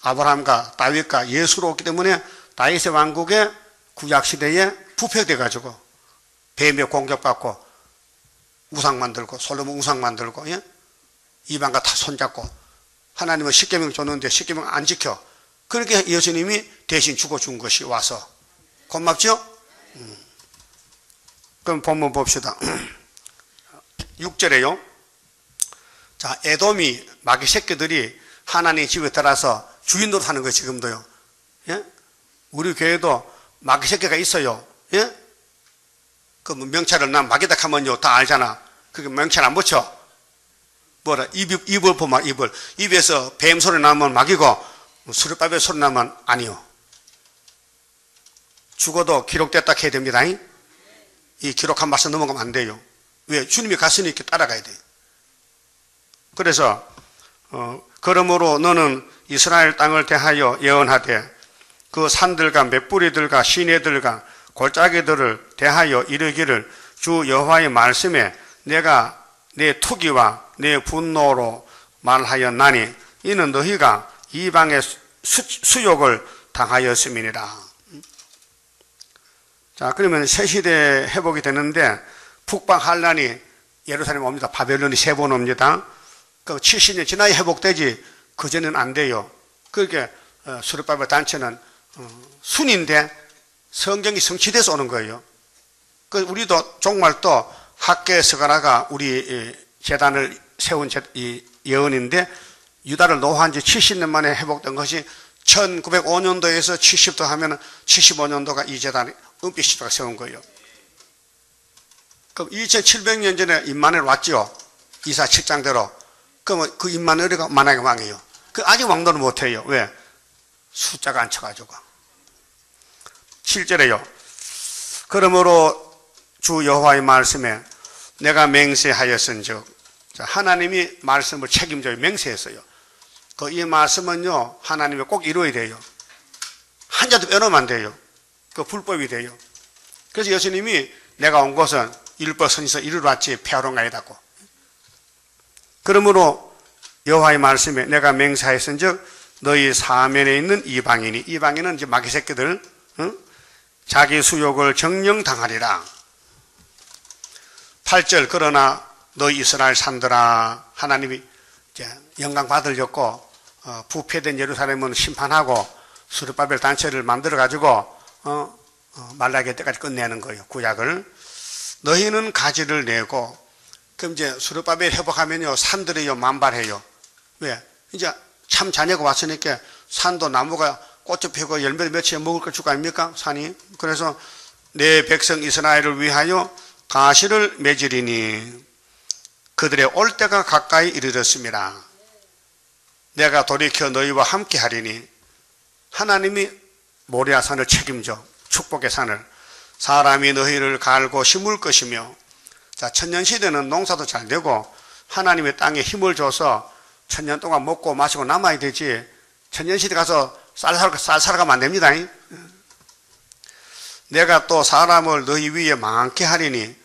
아브라함과 다윗과 예수로 오기 때문에 다윗의 왕국의 구약시대에 부패돼가지고 뱀에 공격받고 우상 만들고 솔로몬 우상 만들고, 예? 이방과 다 손잡고 하나님은 십계명 줬는데 십계명 안 지켜. 그렇게 예수님이 대신 죽어준 것이 와서 고맙죠? 그럼 본문 봅시다. 6절에요. 자, 에돔이 마귀 새끼들이 하나님 집에 들어서 주인 노릇하는 거예요. 지금도요. 예? 우리 교회도 마귀 새끼가 있어요. 예? 그 명찰을 난 마귀다 하면요 다 알잖아. 그게 명찰 안 붙여. 뭐라 입을 보면 입에서 뱀 소리 나면 마귀고 수르바벨 소리 나면 아니요. 죽어도 기록됐다 해야 됩니다. 이 기록한 말씀 넘어가면 안 돼요. 왜? 주님이 갔으니까 따라가야 돼요. 그래서 그러므로 너는 이스라엘 땅을 대하여 예언하되 그 산들과 맷뿌리들과 시내들과 골짜기들을 대하여 이르기를 주 여호와의 말씀에 내가 내 투기와 내 분노로 말하였나니 이는 너희가 이방의 수욕을 당하였음이니라. 자, 그러면 새 시대 회복이 되는데 북방 환란이 예루살렘 옵니다. 바벨론이 3번 옵니다. 그 70년 지나야 회복되지 그전에는 안 돼요. 그렇게 수르바벨 단체는 순인데 성경이 성취돼서 오는 거예요. 그 우리도 정말 또 학계 스가라가 우리 재단을 세운 이 예언인데 유다를 노한 지 70년 만에 회복된 것이 1905년도에서 70도 하면 75년도가 이 재단이 은빛 시도가 세운 거예요. 그럼 2700년 전에 임마누엘 왔죠. 이사 7장대로. 그러면 그 임마누엘이가 만약에 왕이에요. 그 아직 왕도는 못해요. 왜? 숫자가 안 쳐가지고. 7절에요. 그러므로 주 여호와의 말씀에 내가 맹세하였은즉, 하나님이 말씀을 책임져요. 맹세했어요. 그 이 말씀은요 하나님이 꼭 이루어야 돼요. 한자도 빼놓으면 안 돼요. 그 불법이 돼요. 그래서 예수님이 내가 온 것은 율법 선지서 이루러 왔지 폐하러 가이다고. 그러므로 여호와의 말씀에 내가 맹세하였은즉 너희 사면에 있는 이방인이, 이방인은 이제 마귀 새끼들, 자기 수욕을 정령당하리라. 8절 그러나 너희 이스라엘 산들아, 하나님이 이제 영광 받으려고 부패된 예루살렘은 심판하고 수르바벨 단체를 만들어 가지고 말라기 때까지 끝내는 거예요. 구약을. 너희는 가지를 내고, 그럼 이제 수르바벨 회복하면요 산들이요 만발해요. 왜? 이제 참 자녀가 왔으니까 산도 나무가 꽃을 피고 열매 맺히에 먹을 걸 줄 거 아닙니까? 산이. 그래서 내 백성 이스라엘을 위하여 가시를 맺으리니 그들의 올 때가 가까이 이르렀습니다. 내가 돌이켜 너희와 함께 하리니. 하나님이 모리아산을 책임져. 축복의 산을. 사람이 너희를 갈고 심을 것이며. 자, 천년시대는 농사도 잘 되고 하나님의 땅에 힘을 줘서 천년 동안 먹고 마시고 남아야 되지, 천년시대 가서 쌀 사러 가면 안 됩니다. 내가 또 사람을 너희 위에 많게 하리니.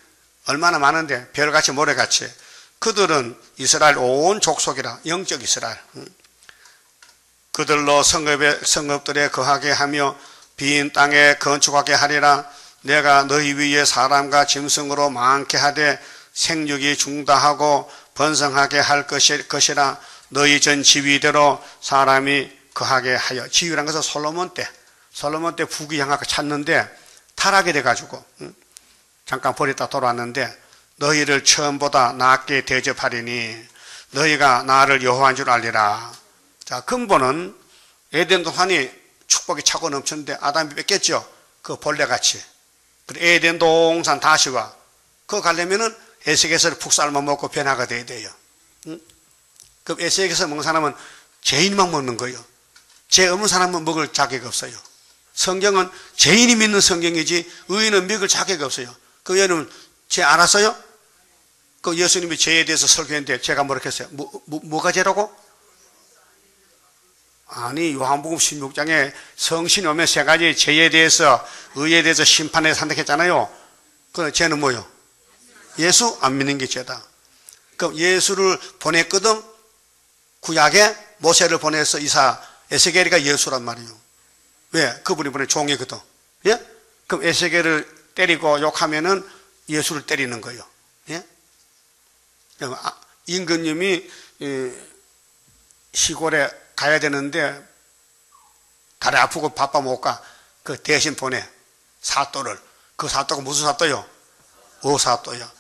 얼마나 많은데, 별같이 모래같이. 그들은 이스라엘 온 족속이라. 영적 이스라엘. 그들로 성읍들에 거하게 하며 빈 땅에 건축하게 하리라. 내가 너희 위에 사람과 짐승으로 많게 하되 생육이 중다하고 번성하게 할 것이라. 너희 전 지위대로 사람이 거하게 하여. 지위란 것은 솔로몬 때 북위 향하고 찾는데 타락이 돼가지고 잠깐 버렸다 돌아왔는데 너희를 처음보다 낫게 대접하리니 너희가 나를 여호와인 줄 알리라. 자, 근본은 에덴 동산이 축복이 차고 넘쳤는데 아담이 뺏겼죠. 그 벌레같이. 에덴 동산 다시 와. 그거 가려면은 에색에서를 푹 삶아 먹고 변화가 돼야 돼요. 그럼 에색에서 먹는 사람은 죄인만 먹는 거예요. 죄 없는 사람은 먹을 자격이 없어요. 성경은 죄인이 믿는 성경이지 의인은 믿을 자격이 없어요. 그 여러분 죄 알았어요? 그 예수님이 죄에 대해서 설교했는데 제가 뭐라고 했어요? 뭐가 죄라고? 아니, 요한복음 16장에 성신이 오면 3가지 죄에 대해서, 의에 대해서 심판에 산다했잖아요. 그럼 쟤는 뭐요? 예수 안 믿는 게 죄다. 그럼 예수를 보냈거든. 구약에 모세를 보내서 이사 에스겔이가 예수란 말이에요. 왜? 그분이 보낸 종이거든. 예? 그럼 에스겔을 때리고 욕하면은 예수를 때리는 거예요. 예? 임금님이 시골에 가야 되는데 다리 아프고 바빠 못 가. 그 대신 보내. 사또를. 그 사또가 무슨 사또요? 어사또요.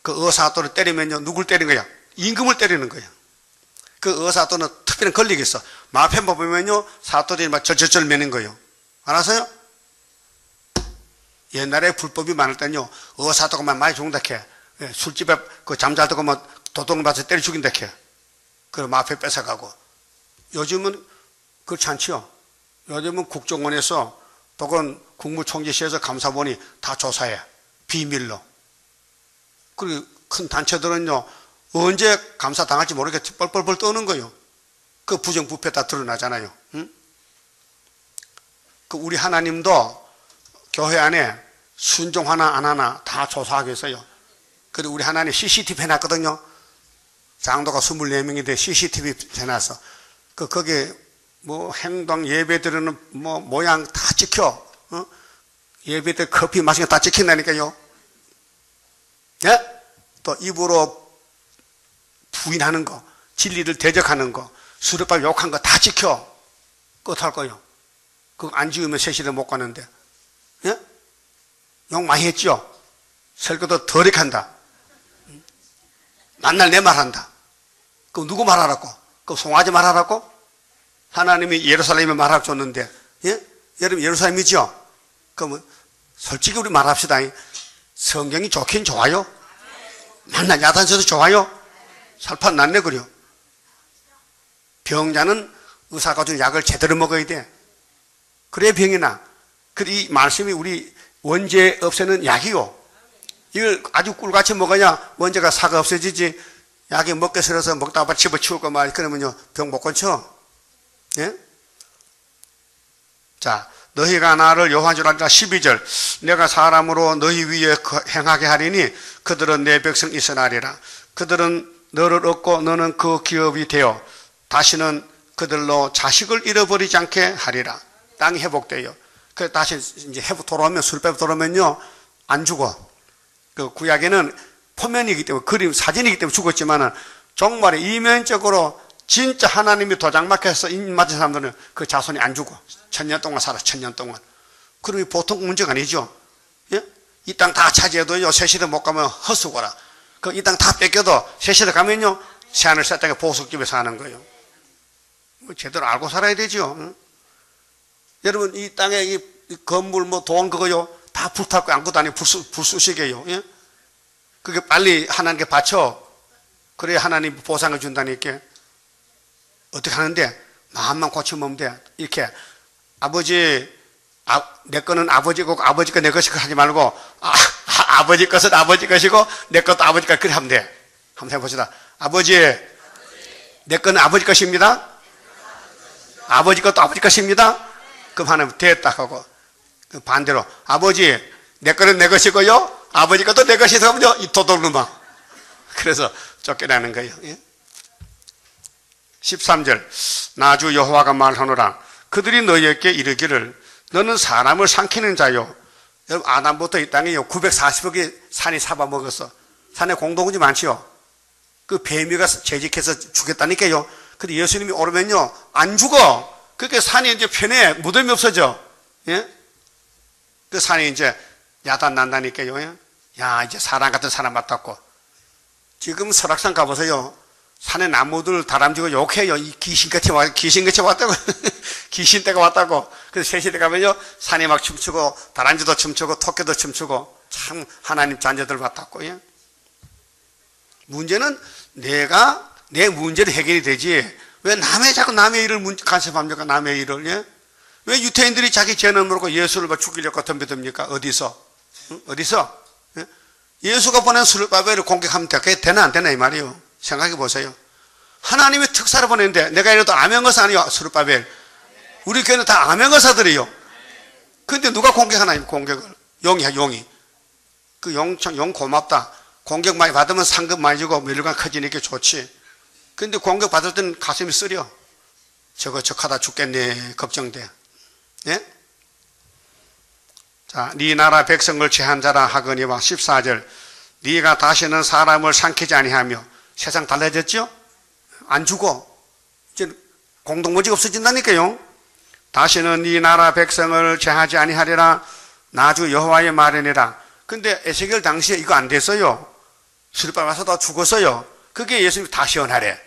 그 어사또를 때리면요, 누굴 때리는 거야? 임금을 때리는 거야. 그 어사또는 특별히 걸리겠어. 마편법 보면요, 사또들이 막 절절절 매는 거예요. 알았어요? 옛날에 불법이 많을 때는요, 어사또가 많이 죽는다 캐. 술집에 그 잠잘 때고 막 도둑을 봐서 때려 죽인다 캐. 그 마패 뺏어가고. 요즘은 그렇지 않지요. 요즘은 국정원에서 또는 국무총리실에서 감사본이 다 조사해. 비밀로. 그리고 큰 단체들은요, 언제 감사당할지 모르겠지 뻘뻘뻘 떠는 거예요. 그 부정부패 다 드러나잖아요. 응? 그 우리 하나님도 교회 안에 순종 하나 안 하나 다 조사하고 있어요. 그리고 우리 하나님 CCTV 해놨거든요. 장도가 24명인데 CCTV 해놨어. 거기 뭐 행동 예배 드리는 뭐 모양 다 찍혀. 어? 예배 때 커피 마시는 거 다 찍힌다니까요. 예? 또 입으로 부인하는 거, 진리를 대적하는 거, 수렵밥 욕한 거 다 찍혀. 어떡할 거요? 그거 안 지우면 세시대 못 가는데. 예? 욕 많이 했죠? 설교도 덜 한다. 만날 내 말한다. 그럼 누구 말하라고? 그럼 송아지 말하라고? 하나님이 예루살렘에 말하고 줬는데, 예? 여러분 예루살렘이죠? 그러면 솔직히 우리 말합시다. 성경이 좋긴 좋아요? 만날 야단쳐도 좋아요? 살판 났네 그려. 병자는 의사가 준 약을 제대로 먹어야 돼. 그래야 병이 나. 이 말씀이 우리 원죄 없애는 약이요. 이걸 아주 꿀같이 먹어야 원죄가 사가 없어지지. 약이 먹게 싫어서 먹다가 집어치우고 말 그러면요 병 못 고쳐. 예? 자, 너희가 나를 여호와인 줄 알라. 12절. 내가 사람으로 너희 위에 행하게 하리니 그들은 내 백성 이스라엘이라. 그들은 너를 얻고 너는 그 기업이 되어 다시는 그들로 자식을 잃어버리지 않게 하리라. 땅이 회복돼요. 그 다시 이제 돌아오면 술배 돌아오면요 안 죽어. 그 구약에는 포면이기 때문에 그림 사진이기 때문에 죽었지만은 정말에 이면적으로 진짜 하나님이 도장 막혀서 인민 맞은 사람들은 그 자손이 안 죽어. 1000년 동안 살아. 1000년 동안. 그러면 보통 문제가 아니죠. 예? 이 땅 다 차지해도요 새시대 못 가면 헛수고라. 그 이 땅 다 뺏겨도 새시대 가면요 새하늘 새 땅에 보석집에 사는 거예요. 뭐 제대로 알고 살아야 되죠. 응? 여러분 이 땅에 이 건물 뭐 돈 그거요 다 불탔고 아무것도 아니고 불쑤시개요. 예? 그게 빨리 하나님께 바쳐. 그래야 하나님 보상을 준다니까. 어떻게 하는데 마음만 고치면 돼. 이렇게 아버지 내 거는 아버지고 아버지 거 내 것이고 하지 말고 아버지 것은 아버지 것이고 내 것도 아버지 것 그래 하면 돼. 한번 해봅시다. 아버지 내 거는 아버지 것입니다. 아버지 것도 아버지 것입니다. 그럼 하나님 됐다 하고 그 반대로 아버지 내 거는 내 것이고요 아버지 것도 내 것이거든요. 이 도둑놈아. 그래서 쫓겨나는 거예요. 예? 13절. 나 주 여호와가 말하노라. 그들이 너희에게 이르기를 너는 사람을 삼키는 자요. 여러분 아담부터 이 땅에요 940억의 산이 잡아먹었어. 산에 공동지 많지요. 그 뱀이가 재직해서 죽였다니까요. 근데 예수님이 오르면요 안 죽어. 그렇게 산이 이제 편해. 무덤이 없어져. 예? 그 산이 이제 야단 난다니까요. 예? 야 이제 사람 같은 사람 맞았고. 지금 설악산 가보세요. 산에 나무들 다람쥐고 욕해요. 이 귀신같이 왔다고. 귀신떼가 왔다고. 그래서 새시대 가면요. 산에 막 춤추고, 다람쥐도 춤추고, 토끼도 춤추고, 참, 하나님 자녀들 같았고, 예? 문제는 내가 내 문제를 해결이 되지. 왜 자꾸 남의 일을 간섭합니까? 남의 일을, 예? 왜 유태인들이 자기 죄는 모르고 예수를 막 죽이려고 덤벼듭니까? 어디서? 응? 어디서? 예? 예수가 보낸 스룹바벨을 공격하면 되나 안 되나 이 말이에요. 생각해 보세요. 하나님이 특사를 보냈는데 내가 이래도 암행어사 아니요 스룹바벨. 우리 교회는 다 암행어사들이에요. 근데 누가 공격하나 공격을? 용이야 용이. 그 용 고맙다. 공격 많이 받으면 상급 많이 주고 멸류관 커지니까 좋지. 근데 공격 받을 때는 가슴이 쓰려. 저거 적하다 죽겠네 걱정돼. 예? 자, 네 나라 백성을 제한 자라 하거니와 14절. 네가 다시는 사람을 삼키지 아니하며. 세상 달라졌죠? 안 죽어. 이제 공동묘지가 없어진다니까요. 다시는 네 나라 백성을 제하지 아니하리라. 나주 여호와의 말이니라. 근데 에스겔 당시에 이거 안 됐어요. 수리발 와서 다 죽었어요. 그게 예수님이 다시 원하래.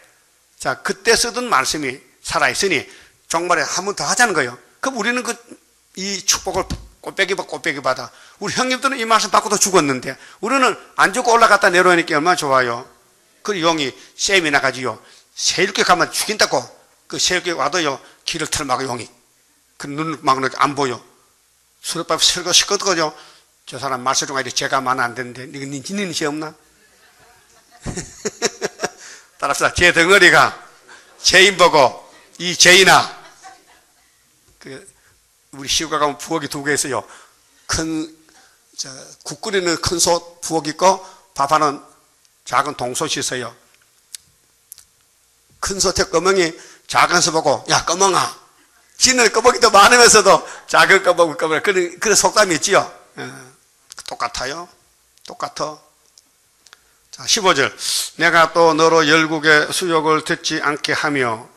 자, 그때 쓰던 말씀이 살아있으니 정말에 한 번 더 하자는 거예요. 그럼 우리는 이 축복을 꽃배기 받아. 우리 형님들은 이 말씀 받고도 죽었는데 우리는 안 죽고 올라갔다 내려오니까 얼마나 좋아요. 그 용이 셈이 나가지요. 새롭게 가면 죽인다고. 그 새롭게 와도요. 길을 틀어막아 용이. 그 눈을 막는 게 안 보여. 수렵밥 설거 시끄거든요. 저 사람 말씀 중에 죄가 많아 안 되는데 니는 죄 없나? 따라합시다. 제 덩어리가 죄인 보고 이 죄인아. 우리 시골 가면 부엌이 2개 있어요. 국 끓이는 큰 솥 부엌 있고 밥하는 작은 동솥이 있어요. 큰 솥에 꺼멍이 작은 솥 보고 야 꺼멍아. 지는 꺼멍이 더 많으면서도 작은 꺼멍 그런 속담이 있지요. 똑같아요. 똑같아. 자, 15절. 내가 또 너로 열국의 수욕을 듣지 않게 하며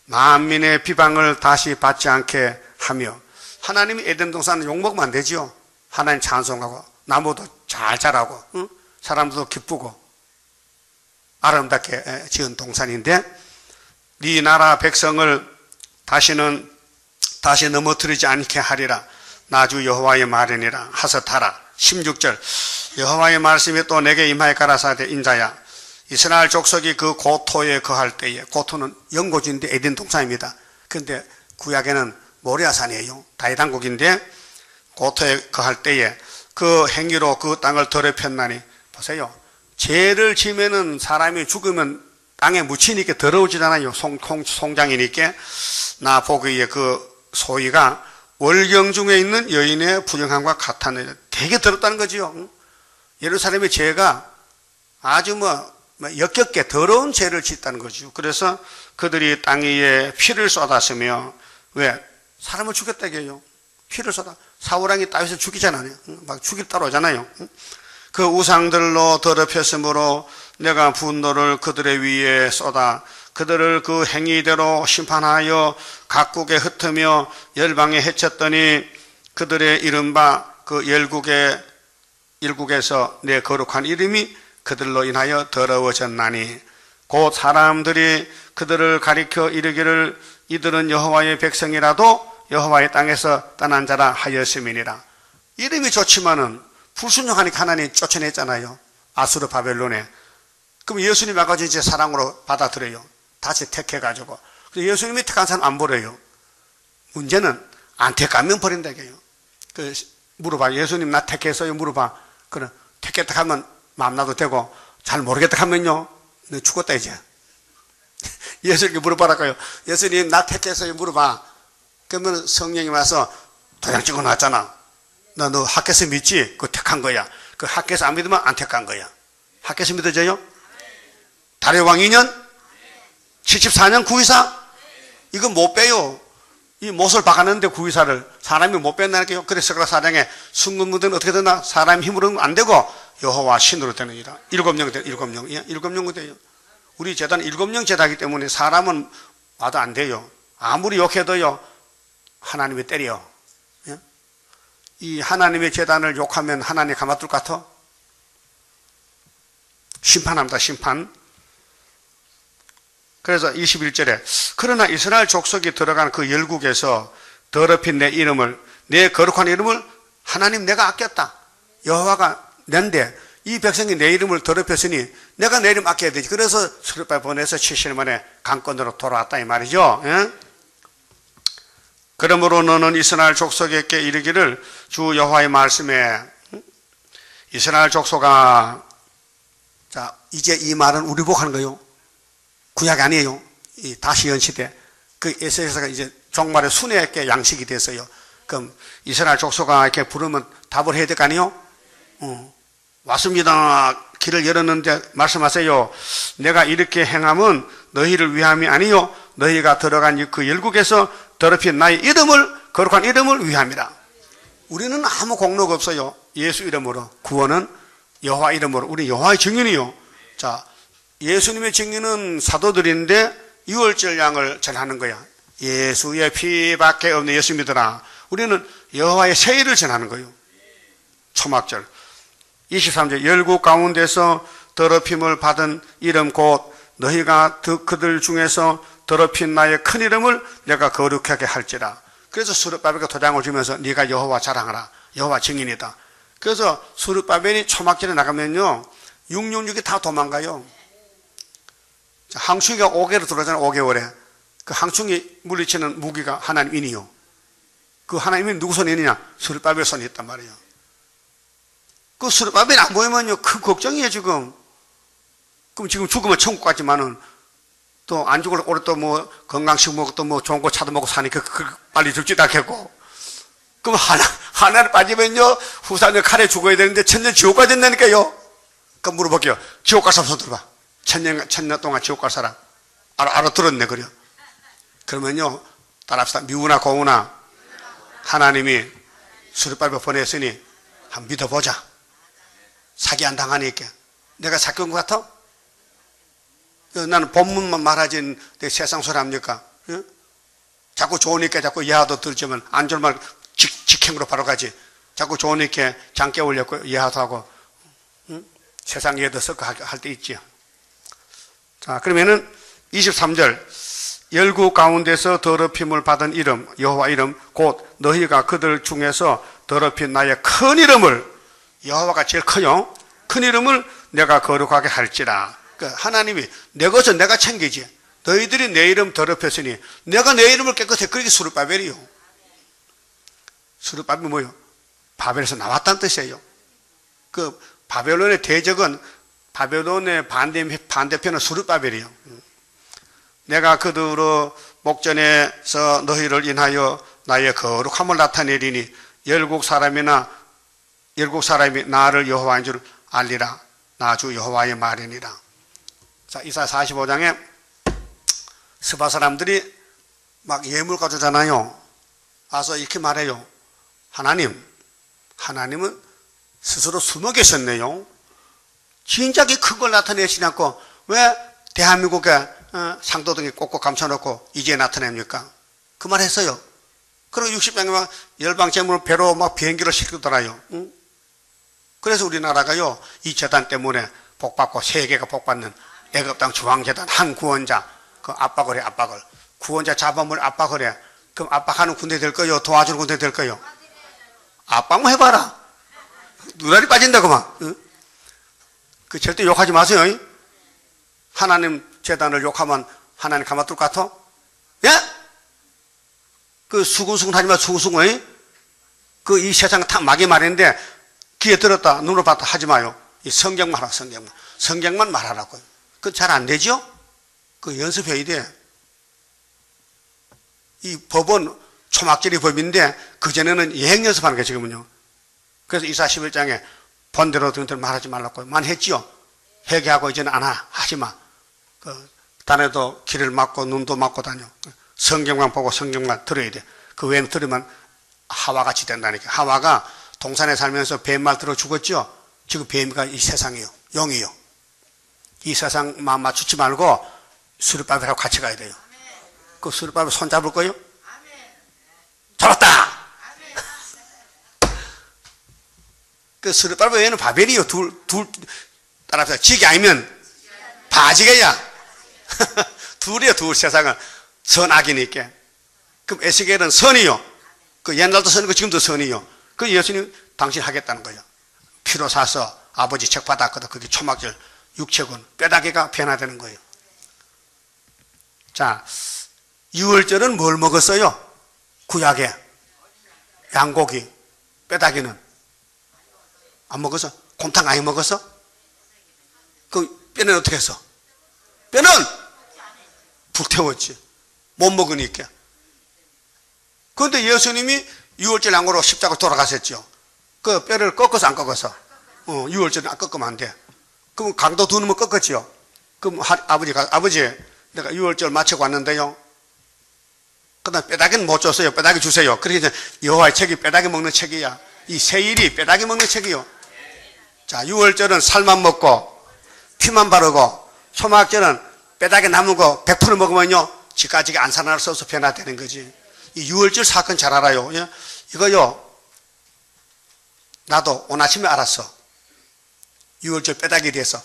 만민의 비방을 다시 받지 않게 하며. 하나님이 에덴 동산은 욕먹으면 안 되지요. 하나님 찬송하고 나무도 잘 자라고 응? 사람도 기쁘고 아름답게 지은 동산인데 네 나라 백성을 다시 넘어뜨리지 않게 하리라. 나주 여호와의 말이니라. 하섯하라. 16절. 여호와의 말씀이 또 내게 임하여 가라사대 인자야. 이스라엘 족속이 그 고토에 거할 때에, 고토는 영고지인데 에덴 동산입니다. 그런데 구약에는 모리아산이에요. 다윗왕국인데 고토에 거할 때에 그 행위로 그 땅을 더럽혔나니. 보세요. 죄를 지면은 사람이 죽으면 땅에 묻히니까 더러워지잖아요. 송장이니까. 나 보기에 그 소위가 월경 중에 있는 여인의 부정함과 같았느냐. 되게 더럽다는 거지요. 예루살렘의 죄가 아주 역겹게 더러운 죄를 짓다는 거죠. 그래서 그들이 땅 위에 피를 쏟았으며, 왜? 사람을 죽였다게요. 피를 쏟아. 사울왕이 다윗을 죽이잖아요. 막 죽일 따라오잖아요. 그 우상들로 더럽혔으므로 내가 분노를 그들의 위에 쏟아 그들을 그 행위대로 심판하여 각국에 흩으며 열방에 해쳤더니 그들의 이른바 그 일국에서 내 거룩한 이름이 그들로 인하여 더러워졌나니 곧 사람들이 그들을 가리켜 이르기를 이들은 여호와의 백성이라도 여호와의 땅에서 떠난 자라 하였음이니라. 이름이 좋지만은 불순종하니까 하나님 쫓아냈잖아요. 아수르 바벨론에. 그럼 예수님 와가지고 이제 사랑으로 받아들여요. 다시 택해가지고. 예수님이 택한 사람 안 버려요. 문제는 안 택하면 버린다게요. 물어봐. 예수님 나 택했어요? 물어봐. 그래. 택했다 하면 마음 놔도 되고, 잘 모르겠다 하면요. 너 죽었다 이제. 예수님께 물어봐라까요. 예수님 나 택했어요? 물어봐. 그러면 성령이 와서 도장 찍어 놨잖아. 너 학교에서 믿지? 그거 택한 거야. 그 학교에서 안 믿으면 안 택한 거야. 학교에서 믿어져요? 다리오 왕 2년? 74년 구의사? 이거 못 빼요. 이 못을 박았는데 구의사를 사람이 못 뺀다니까요. 그래서 스가랴 4장에 순금무대는 어떻게 되나? 사람 힘으로는 안 되고 여호와 신으로 되느니라. 7명 돼요. 우리 제단은 7명 제다기 때문에 사람은 와도 안 돼요. 아무리 욕해도요 하나님이 때려. 이 하나님의 제단을 욕하면 하나님 가만둘 것 같아? 심판합니다. 심판. 그래서 21절에 그러나 이스라엘 족속이 들어간 그 열국에서 더럽힌 내 이름을, 내 거룩한 이름을 하나님 내가 아꼈다. 여호와가 낸데 이 백성이 내 이름을 더럽혔으니 내가 내 이름 아껴야 되지. 그래서 수르바벨 보내서 70년 만에 강권으로 돌아왔다 이 말이죠. 예? 그러므로 너는 이스라엘 족속에게 이르기를 주 여호와의 말씀에 이스라엘 족속아. 자, 이제 이 말은 우리 보고 하는 거예요. 구약이 아니에요. 이 다시연 시대. 그 에스겔서가 이제 종말의 순회의 양식이 됐어요. 그럼 이스라엘 족속아 이렇게 부르면 답을 해야 될 거 아니에요? 왔습니다. 길을 열었는데 말씀하세요. 내가 이렇게 행함은 너희를 위함이 아니요 너희가 들어간 그 열국에서 더럽힌 나의 이름을, 거룩한 이름을 위함이라. 우리는 아무 공로가 없어요. 예수 이름으로. 구원은 여호와 이름으로. 우리 여호와의 증인이요. 자, 예수님의 증인은 사도들인데 유월절 양을 전하는 거야. 예수의 피밖에 없는 예수 믿으라. 우리는 여호와의 세일을 전하는 거예요. 초막절 23절 열국 가운데서 더럽힘을 받은 이름 곧 너희가 그들 중에서 더럽힌 나의 큰 이름을 내가 거룩하게 할지라. 그래서 스룹바벨과 도장을 주면서 네가 여호와 자랑하라. 여호와 증인이다. 그래서 스룹바벨이 초막절에 나가면요 666이 다 도망가요. 항충이가 5개월 들어오잖아요. 5개월에 그 항충이 물리치는 무기가 하나님 인이요. 그 하나님이 누구 손에 있느냐? 스룹바벨 손에 있단 말이에요. 그 스룹바벨이 안 보이면요 큰 걱정이에요 지금. 그럼 지금 죽으면 천국 같지만은 또 안 죽을 오래 또 뭐 건강식 먹고 또 뭐 좋은 거 차도 먹고 사니까 빨리 죽지도 않겠고. 그럼 하나를 빠지면요 후사는 칼에 죽어야 되는데 천년 지옥 가 된다니까요. 그럼 물어볼게요. 지옥 갈 사람 손 들어봐. 천년 동안 지옥 갈 사람 알아들었네. 그래요. 그러면요 따라합시다. 미우나 고우나 하나님이 스룹바벨 보냈으니 한번 믿어보자. 사기 안 당하니까. 내가 사기꾼 것 같아? 나는 본문만 말하지 내 세상 소리 합니까? 응? 자꾸 좋으니까 자꾸 예하도 들지만 안 좋으면 직행으로 바로 가지. 자꾸 좋으니까 장 깨우려고 예하도 하고. 응? 세상 예도 섞어 할 때 있지요. 자, 그러면은 23절 열국 가운데서 더럽힘을 받은 이름 여호와 이름 곧 너희가 그들 중에서 더럽힌 나의 큰 이름을 여호와가 제일 커요. 큰 이름을 내가 거룩하게 할지라. 그러니까 하나님이 내 것은 내가 챙기지. 너희들이 내 이름 더럽혔으니 내가 내 이름을 깨끗해. 그게 스룹바벨이요. 스룹바벨이 뭐예요? 바벨에서 나왔다는 뜻이에요. 그 바벨론의 대적은 바벨론의 반대편은 스룹바벨이에요. 내가 그들의 목전에서 너희를 인하여 나의 거룩함을 나타내리니 열국 사람이 나를 여호와인 줄 알리라. 나 주 여호와의 말이니라. 자, 이사야 45장에 스바 사람들이 막 예물 가져오잖아요. 와서 이렇게 말해요. 하나님은 스스로 숨어 계셨네요. 진작에 큰 걸 나타내시지 않고 왜 대한민국에 상도등이 꼭꼭 감춰놓고 이제 나타냅니까? 그 말 했어요. 그리고 60장에 막 열방제물을 배로 막 비행기를 싣고더라요. 응? 그래서 우리나라가요 이 재단 때문에 복받고 세계가 복받는 애굽 땅 중앙재단 한 구원자 그 압박을 해. 압박을 구원자 잡아물 압박을 해. 그럼 압박하는 군대 될 거요? 도와주는 군대 될 거요? 압박만 해봐라. 눈알이 빠진다고만. 응? 그 절대 욕하지 마세요. 하나님 재단을 욕하면 하나님 가만둘 것 같아? 예? 그 수근수근 하지 마. 수근수근. 그 이 세상 다 마귀 말인데 귀에 들었다 눈으로 봤다 하지 마요. 이 성경만 하라. 성경만 말하라고요. 그건 잘 안 되죠? 그 연습해야 돼. 이 법은 초막절이 법인데 그전에는 예행 연습하는 거예요 지금은요. 그래서 이사 11장에 본대로 등들 말하지 말라고 만 했지요. 회개하고 이제는 안 하지 마. 딴에도 길을 막고 눈도 막고 다녀. 성경만 보고 성경만 들어야 돼. 그 외에는 들으면 하와같이 된다니까. 하와가 동산에 살면서 뱀말 들어 죽었죠. 지금 뱀이가 이 세상이요. 영이요. 이 세상 마음 맞추지 말고 스룹바벨하고 같이 가야 돼요. 그 스룹바벨 손 잡을 거요? 잡았다! 그 스룹바벨 외에는 바벨이요. 둘 따라서 지기 아니면 바지게야. 둘이요. 둘. 세상은 선악이니까. 그럼 에스겔은 선이요. 그 옛날도 선이고 지금도 선이요. 그 예수님 당신 하겠다는 거예요. 피로 사서 아버지 책 받았거든. 그게 초막절 육체군 뼈다귀가 변화되는 거예요. 자, 유월절은 뭘 먹었어요? 구약에 양고기. 뼈다귀는 안 먹었어? 곰탕 많이 먹었어? 그 뼈는 어떻게 했어? 뼈는 불태웠지. 못 먹으니까. 그런데 예수님이 유월절 양고로 십자가로 돌아가셨죠. 그 뼈를 꺾어서 안 꺾어서? 유월절은 꺾으면 안 돼. 그럼 강도 두 놈은 꺾었지요. 그럼 아버지, 내가 유월절 마치고 왔는데요. 그 다음 뼈다귀는 못 줬어요. 뼈다귀 주세요. 그렇게 이제 여호와의 책이 뼈다귀 먹는 책이야. 이 세일이 뼈다귀 먹는 책이요. 자, 유월절은 살만 먹고, 피만 바르고, 소막절은 뼈다귀 남은 거 100% 먹으면요, 지까지 안 살아날 수 없어 변화되는 거지. 이 유월절 사건 잘 알아요. 이거요, 나도 오늘 아침에 알았어. 유월절 뼈다귀에 대해서.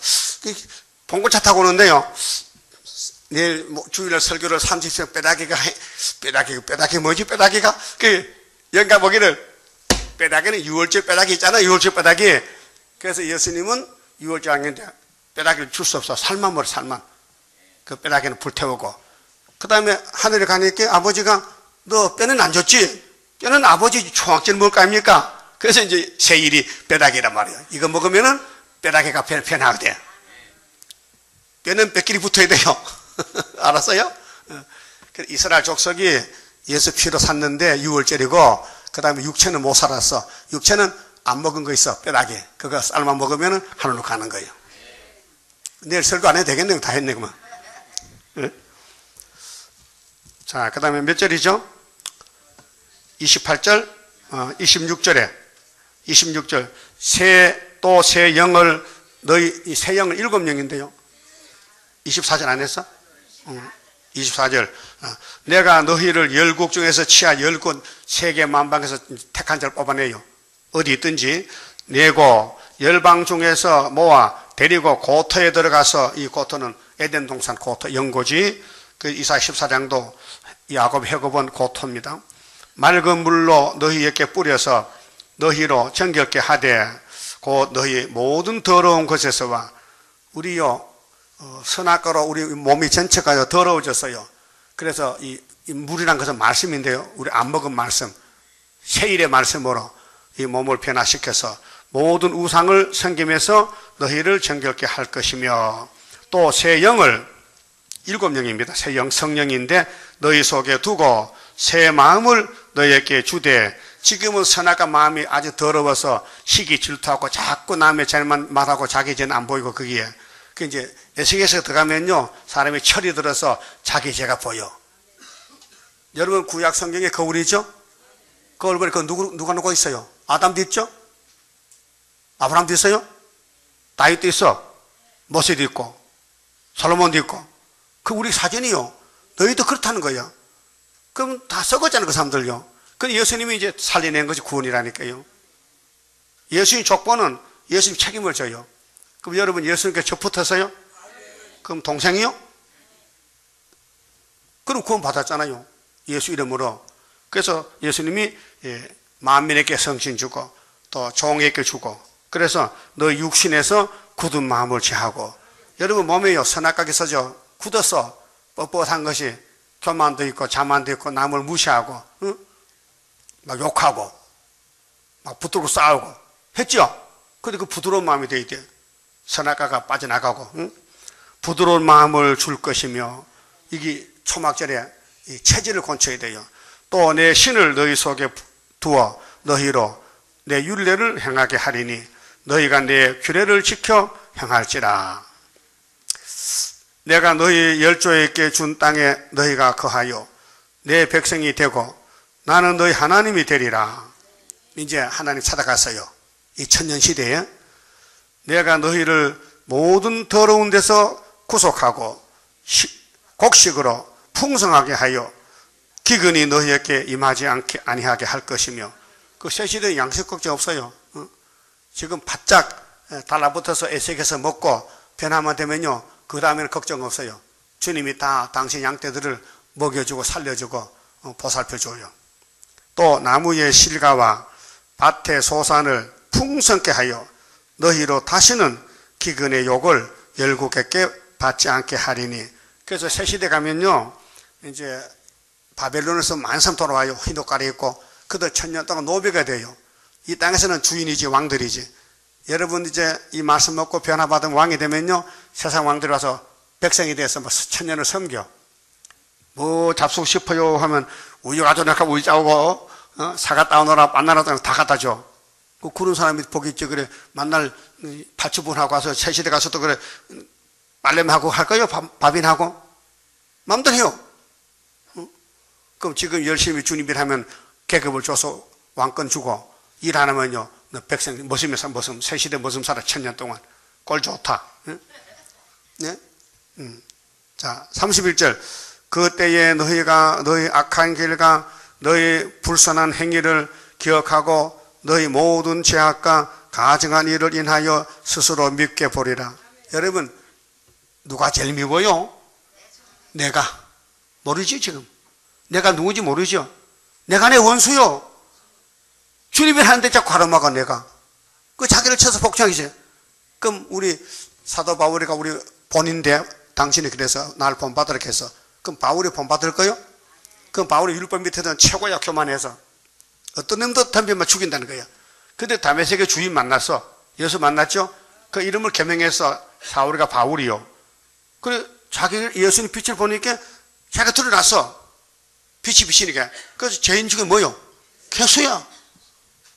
봉고차 타고 오는데요, 내일 주일날 설교를 30세 뼈다귀 뭐지, 뼈다귀가? 영감 보기를, 뼈다귀는 유월절 뼈다귀 있잖아, 유월절 뼈다귀. 그래서 예수님은 유월절 하는데 뼈다귀를 줄 수 없어. 살만 먹어, 살만. 그 뼈다귀는 불태우고. 그 다음에 하늘에 가니까 아버지가, 너 뼈는 안 줬지? 뼈는 아버지 초학절 먹을 거 아닙니까? 그래서 이제 세일이 뼈다귀란 말이에요. 이거 먹으면은 뼈다귀가 변화가 돼. 뼈는 뼈끼리 붙어야 돼요. 알았어요? 이스라엘 족속이 예수 피로 샀는데 유월절이고, 그 다음에 육체는 못 살았어. 육체는 안 먹은 거 있어, 뼈다귀. 그거 삶아 먹으면 하늘로 가는 거예요. 내일 설교 안 해도 되겠네요. 다 했네, 그만. 자, 그 다음에 몇 절이죠? 28절, 26절에, 26절. 또 새 영을, 이 새 영은 7영인데요. 24절 안 했어? 24절. 내가 너희를 열국 중에서 치하 열군 세계 만방에서 택한 자를 뽑아내요. 어디 있든지 내고 열방 중에서 모아 데리고 고토에 들어가서, 이 고토는 에덴 동산 고토, 영고지. 그 이사야 14장도 야곱 해고본 고토입니다. 맑은 물로 너희에게 뿌려서 너희로 정결케 하되 곧 너희 모든 더러운 것에서와, 우리요 선악과로 우리 몸이 전체가 더러워졌어요. 그래서 이 물이란 것은 말씀인데요, 우리 안 먹은 말씀, 세일의 말씀으로 이 몸을 변화시켜서 모든 우상을 섬기면서 너희를 정결케 할 것이며, 또 새 영을, 7영입니다. 새 영, 성령인데 너희 속에 두고 새 마음을 너희에게 주되, 지금은 선악과 마음이 아주 더러워서 시기 질투하고 자꾸 남의 잘만 말하고 자기 죄는 안 보이고, 거기에 그 이제 에스겔서 들어가면요, 사람이 철이 들어서 자기 죄가 보여. 여러분 구약 성경에 거울이 있죠? 거울에 그 누가 있어요? 아담도 있죠? 아브라함도 있어요? 다윗도 있어. 모세도 있고 솔로몬도 있고. 그 우리 사전이요. 너희도 그렇다는 거야. 그럼 다 썩었잖아요, 그 사람들요. 그 예수님이 이제 살려낸 것이 구원이라니까요. 예수님 족보는 예수님 책임을 져요. 그럼 여러분 예수님께 저 붙었어요? 그럼 동생이요? 그럼 구원 받았잖아요, 예수 이름으로. 그래서 예수님이 만민에게 성신 주고 또 종에게 주고, 그래서 너 육신에서 굳은 마음을 취하고. 여러분 몸에요, 선악과가 있어져 굳었어. 뻣뻣한 것이 교만도 있고 자만도 있고 남을 무시하고, 응? 막 욕하고 막 붙들고 싸우고 했죠? 근데 그 부드러운 마음이 돼야 돼. 선악과가 빠져나가고, 응? 부드러운 마음을 줄 것이며, 이게 초막절에 이 체질을 고쳐야 돼요. 또 내 신을 너희 속에 두어 너희로 내 율례를 행하게 하리니 너희가 내 규례를 지켜 행할지라. 내가 너희 열조에게 준 땅에 너희가 거하여 내 백성이 되고 나는 너희 하나님이 되리라. 이제 하나님 찾아갔어요. 이 천년시대에 내가 너희를 모든 더러운 데서 구속하고 곡식으로 풍성하게 하여 기근이 너희에게 임하지 아니하게 할 것이며. 그 새 시대에 양식 걱정 없어요. 지금 바짝 달라붙어서 애색해서 먹고 변화만 되면요, 그 다음에는 걱정 없어요. 주님이 다 당신 양떼들을 먹여주고 살려주고 보살펴줘요. 또 나무의 실과와 밭의 소산을 풍성케 하여 너희로 다시는 기근의 욕을 열국에게 받지 않게 하리니. 그래서 새 시대 가면요, 이제 바벨론에서 만삼 돌아와요. 흰 옷 갈아입고. 그들 천년 동안 노비가 돼요. 이 땅에서는 주인이지, 왕들이지. 여러분 이제 이 말씀 먹고 변화받은 왕이 되면요, 세상 왕들이 와서 백성이 돼서 뭐 천년을 섬겨. 뭐 잡수고 싶어요 하면 우유 가져다가 우유 짜오고, 사과 따오너라 만나라 다 갖다 줘. 그런 사람이 복이 있지. 그래, 만날 파출분하고 와서 새시대 가서 또 그래 빨래하고 할 거요? 밥인하고? 마음대로 해요. 그럼 지금 열심히 주님 일하면 계급을 줘서 왕권 주고 일 안 하면요 너 백성 머슴에서 머슴 새시대 머슴 살아 1000년 동안 꼴 좋다. 네? 자 31절 그때에 너희가 너희 악한 길과 너희 불선한 행위를 기억하고 너희 모든 죄악과 가증한 일을 인하여 스스로 밉게 보리라. 여러분 누가 제일 미워요? 내가. 모르지 지금? 내가 누군지 모르죠? 내가 내 원수요. 주님이 하는데 자꾸 가로막아 내가. 그 자기를 쳐서 복종하지. 그럼 우리 사도 바울이가 우리 본인데 당신이 그래서 날 본받으라 해서 그럼 바울이 본받을 거요? 그럼 바울이 율법 밑에는 최고야 교만해서 어떤 놈도 덤비면 죽인다는 거야. 근데 다메섹의 주인 만났어. 예수 만났죠? 그 이름을 개명해서 사울이가 바울이요. 그래 자기 예수님 빛을 보니까 자기가 드러났어. 빛이 빛이니까. 그래서 죄인 중에 뭐요? 개수야.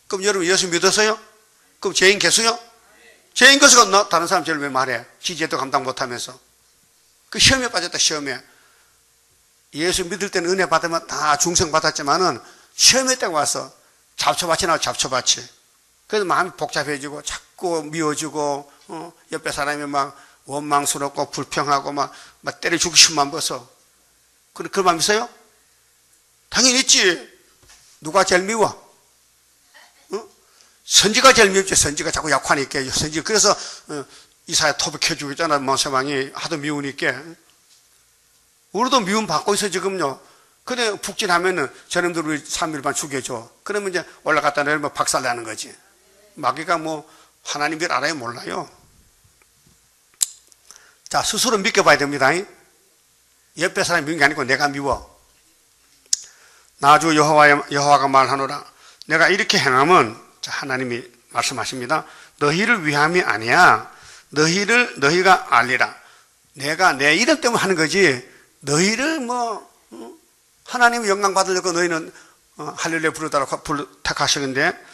그럼 여러분 예수 믿었어요? 그럼 죄인 개수요? 죄인 개수가 너 다른 사람 죄를 왜 말해? 지죄도 감당 못하면서. 그 시험에 빠졌다 시험에. 예수 믿을 때는 은혜 받으면 다 중생 받았지만은 시험에 딱 와서 잡초밭이 나와 잡초밭이. 그래서 마음이 복잡해지고 자꾸 미워지고 옆에 사람이 막 원망스럽고 불평하고 막 때려 죽고 싶으면 벗어. 그런 마음 있어요? 당연히 있지. 누가 제일 미워? 선지가 제일 미웠지. 선지가 자꾸 약하니까. 선지 그래서 이사야 토백해주고 있잖아. 모세왕이 하도 미우니까. 우리도 미움 받고 있어 지금요. 근데 북진하면은 저놈들 우리 3일반 죽여줘. 그러면 이제 올라갔다 내리면 박살나는 거지. 마귀가 뭐 하나님 일 알아요 몰라요. 자 스스로 믿겨봐야 됩니다. 옆에 사람이 미운 게 아니고 내가 미워. 나주 여호와가 말하노라. 내가 이렇게 행하면 자 하나님이 말씀하십니다. 너희를 위함이 아니야. 너희가 알리라. 내가 내 이름 때문에 하는 거지. 너희를 뭐 하나님 영광 받으려고 너희는 할렐루야 부르다라고 택하시는데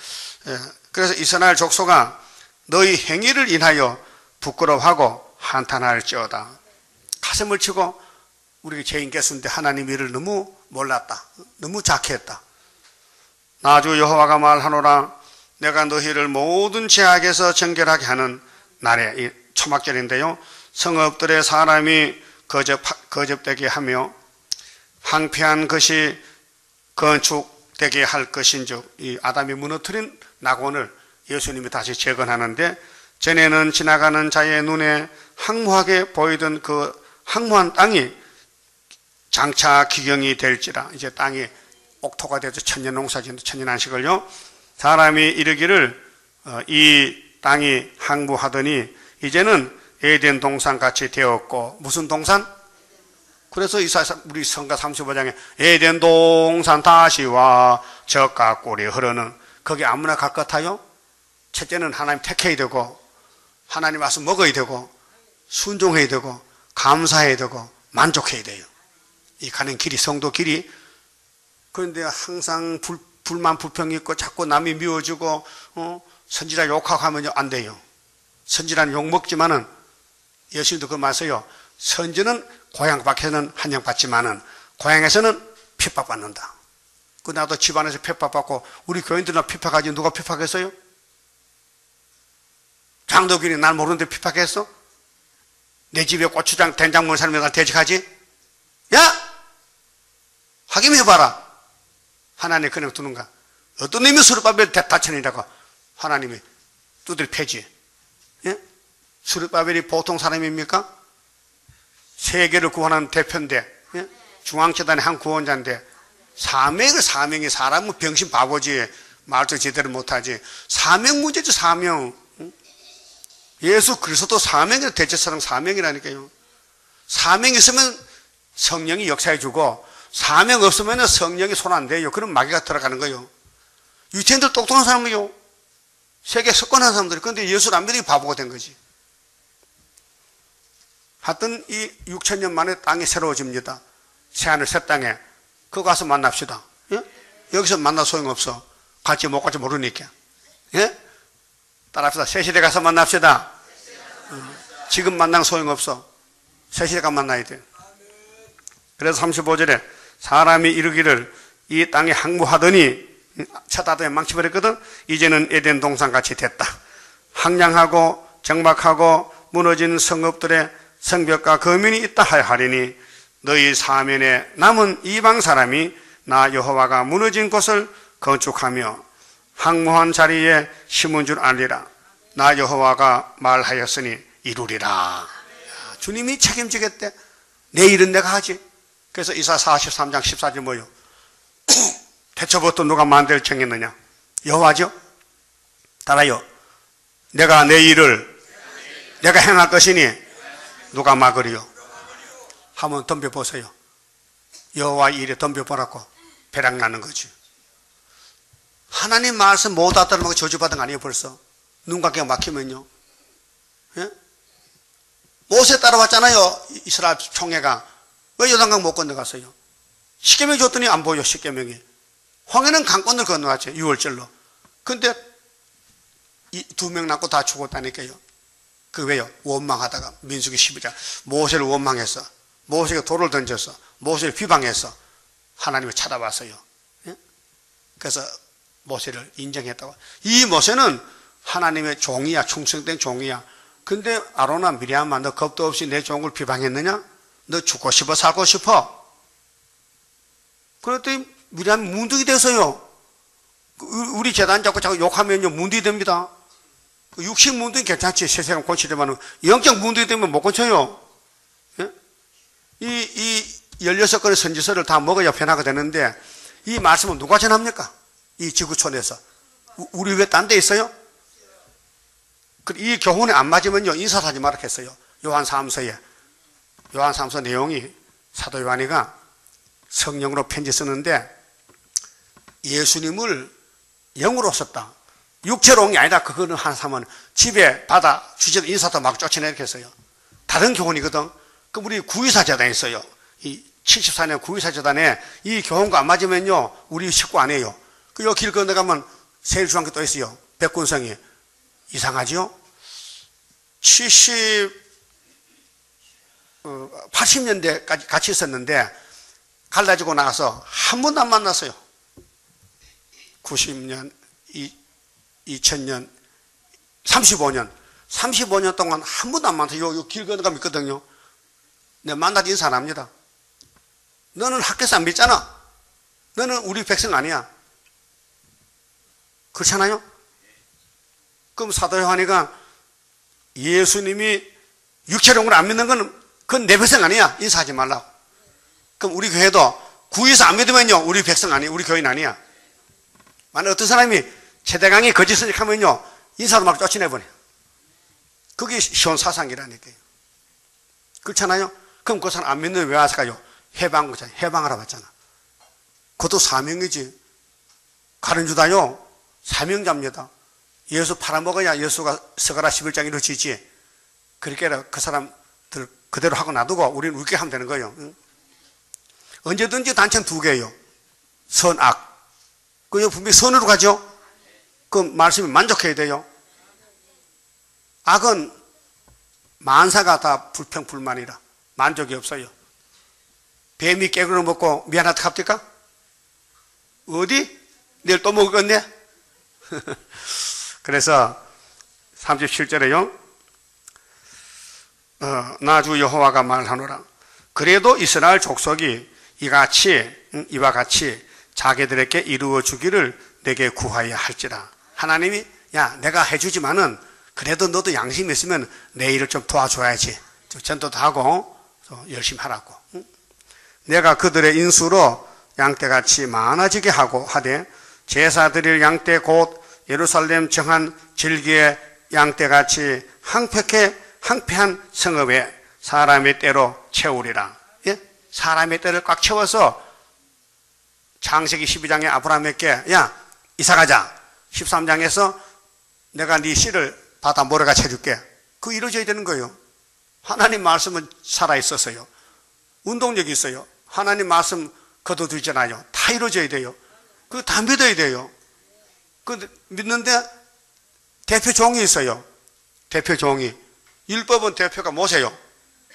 그래서 이스라엘 족속아 너희 행위를 인하여 부끄러워하고 한탄할지어다. 가슴을 치고 우리가 죄인 개수인데 하나님 일을 너무 몰랐다. 너무 작게했다. 나주 여호와가 말하노라. 내가 너희를 모든 죄악에서 정결하게 하는 날에 이 초막절인데요. 성읍들의 사람이 거접되게 하며 황폐한 것이 건축되게 할 것인즉 이 아담이 무너뜨린 낙원을 예수님이 다시 재건하는데 전에는 지나가는 자의 눈에 황무하게 보이던 그 황무한 땅이 장차 기경이 될지라. 이제 땅이 옥토가 돼서 천년농사짓는 천년안식을요. 사람이 이르기를 이 땅이 황무하더니 이제는 에덴 동산 같이 되었고. 무슨 동산? 그래서 이사야 우리 성가 35장에 에덴 동산 다시와 젖과 꿀이 흐르는. 거기 아무나 갈 것 같아요? 첫째는 하나님 택해야 되고 하나님 와서 먹어야 되고 순종해야 되고 감사해야 되고 만족해야 돼요. 이 가는 길이 성도 길이. 그런데 항상 불만 불평이 있고 자꾸 남이 미워지고 선지자 욕하고 하면 안 돼요. 선지자는 욕 먹지만은 예수님도 그 말씀이요. 선지는 고향 밖에서는 환영받지만은 고향에서는 핍박받는다. 그 나도 집안에서 핍박받고 우리 교인들은 핍박하지 누가 핍박했어요? 장도균이 날 모르는데 핍박했어? 내 집에 고추장 된장 먹는 사람이 날 대적하지? 야! 확인해봐라. 하나님 그냥 두는가? 어떤 놈이 수르바벨 대타천이라고 하나님이 두드려 패지. 예? 수르바벨이 보통 사람입니까? 세계를 구원하는 대표인데, 예? 중앙재단의 한 구원자인데, 사명이 사람은 병신 바보지. 말도 제대로 못하지. 사명 문제죠, 사명. 예수 그리스도 사명이 대체사랑 사명이라니까요. 사명이 있으면 성령이 역사해주고 사명 없으면 성령이 손 안 대요. 그럼 마귀가 들어가는 거예요. 유태인들 똑똑한 사람이요. 세계 석권한 사람들이. 그런데 예수를 안 믿으니 바보가 된 거지. 하여튼 이 6,000년 만에 땅이 새로워집니다. 새하늘 새 땅에. 그거 가서 만납시다. 예? 여기서 만나 소용없어. 갈지 못 갈지 모르니까. 예? 따라합시다. 새 시대 가서 만납시다. 지금 만나는 소용없어. 새 시대 가서 만나야 돼. 그래서 35절에 사람이 이르기를 이 땅에 항무하더니 첫 아담에 망쳐버렸거든. 이제는 에덴 동산같이 됐다. 황량하고 정박하고 무너진 성읍들의 성벽과 거민이 있다 하리니 너희 사면에 남은 이방 사람이 나 여호와가 무너진 곳을 건축하며 항무한 자리에 심은 줄 알리라. 나 여호와가 말하였으니 이루리라. 주님이 책임지겠대. 내일은 내가 하지. 그래서 이사 43장 14절 뭐요? 태초부터 누가 만들 정했느냐? 여호와죠. 따라요. 내가 내 일을 내가 행할 것이니 누가 막으리요? 한번 덤벼보세요. 여호와 일에 덤벼보라고 배락 나는 거지. 하나님 말씀 못 알아들으면 저주받은 거 아니에요 벌써? 눈 감기가 막히면요. 예? 모세 따라왔잖아요. 이스라엘 총회가. 왜 요단강 못 건너갔어요? 십계명 줬더니 안 보여. 십계명이. 황해는 강권을 건너왔죠. 6월절로. 근데 두 명 낳고 다 죽었다니까요. 그 왜요? 원망하다가 민수기 12장 모세를 원망했어. 모세가 돌을 던졌어. 모세를 비방했어. 하나님을 찾아왔어요. 예? 그래서 모세를 인정했다고. 이 모세는 하나님의 종이야. 충성된 종이야. 근데 아론아 미리암아 너 겁도 없이 내 종을 비방했느냐? 너 죽고 싶어 살고 싶어? 그랬더니 미리암이 문둥이 돼서요. 우리 재단 잡고 자꾸 욕하면요 문둥이 됩니다. 육식 문둥이 괜찮지. 세상은 고치지만 영적 문둥이 되면 못 고쳐요. 예? 이 16건의 선지서를 다 먹어야 변화가 되는데 이 말씀은 누가 전합니까? 이 지구촌에서. 우리 왜 딴 데 있어요? 이 교훈에 안 맞으면요 인사하지 말라 했어요. 요한 3서에. 요한 3서 내용이 사도 요한이가 성령으로 편지 쓰는데 예수님을 영으로 썼다. 육체로 온 게 아니다. 그거는 한 사람은 집에 받아 주제도 인사도 막 쫓아내게 했어요. 다른 교훈이거든. 그럼 우리 구의사 재단에 있어요. 이 74년 구의사 재단에 이 교훈과 안 맞으면요 우리 식구 안 해요. 그 요 길 건너가면 세일중앙교 또 있어요. 백군성이. 이상하죠? 80년대까지 같이 있었는데 갈라지고 나서 한 번도 안 만났어요. 90년, 2000년, 35년 동안 한 번도 안 만났어요. 요 길 건너가면 있거든요. 내가 만나서 인사 안 합니다. 너는 학교에서 안 믿잖아. 너는 우리 백성 아니야. 그렇잖아요? 그럼 사도 요한이가 예수님이 육체론으로 안 믿는 건 그건 내 백성 아니야. 인사하지 말라고. 그럼 우리 교회도 구에서 안 믿으면요 우리 백성 아니야. 우리 교인 아니야. 만약 어떤 사람이 최대강이 거짓을 하면요 인사도 막 쫓아내버려. 그게 시온 사상이라니까요. 그렇잖아요? 그럼 그 사람 안 믿는 왜 와서 가요? 해방하러 왔잖아. 그것도 사명이지. 가룟 유다요 사명자입니다. 예수 팔아먹어야 예수가 스가랴 11장 이루어지지. 그렇게 그 사람들 그대로 하고 놔두고 우리는 웃게 하면 되는 거예요. 응? 언제든지 단체는 두 개예요. 선, 악. 그거 분명히 선으로 가죠? 그 말씀이 만족해야 돼요. 악은 만사가 다 불평불만이라 만족이 없어요. 뱀이 깨구를 먹고 미안하다 합니까? 어디? 내일 또 먹었네? 그래서 37절에요. 나 주 여호와가 말하노라. 그래도 이스라엘 족속이 이와 같이 자기들에게 이루어 주기를 내게 구하여야 할지라. 하나님이 야 내가 해주지만은 그래도 너도 양심이 있으면 내 일을 좀 도와줘야지. 좀 전도도 하고 열심히 하라고. 내가 그들의 인수로 양떼같이 많아지게 하고 하되 제사 드릴 양떼 곧 예루살렘 정한 질기의 양떼같이 항폐한 성읍에 사람의 때로 채우리라. 예? 사람의 때를 꽉 채워서 창세기 12장에 아브라함에게 야 이사가자. 13장에서 내가 네 씨를 바다 모래같이 해줄게. 그거 이루어져야 되는 거예요. 하나님 말씀은 살아있어서요. 운동력이 있어요. 하나님 말씀 거둬두잖아요. 다 이루어져야 돼요. 그거 다 믿어야 돼요. 그 믿는데 대표 종이 있어요. 대표 종이. 율법은 대표가 모세요.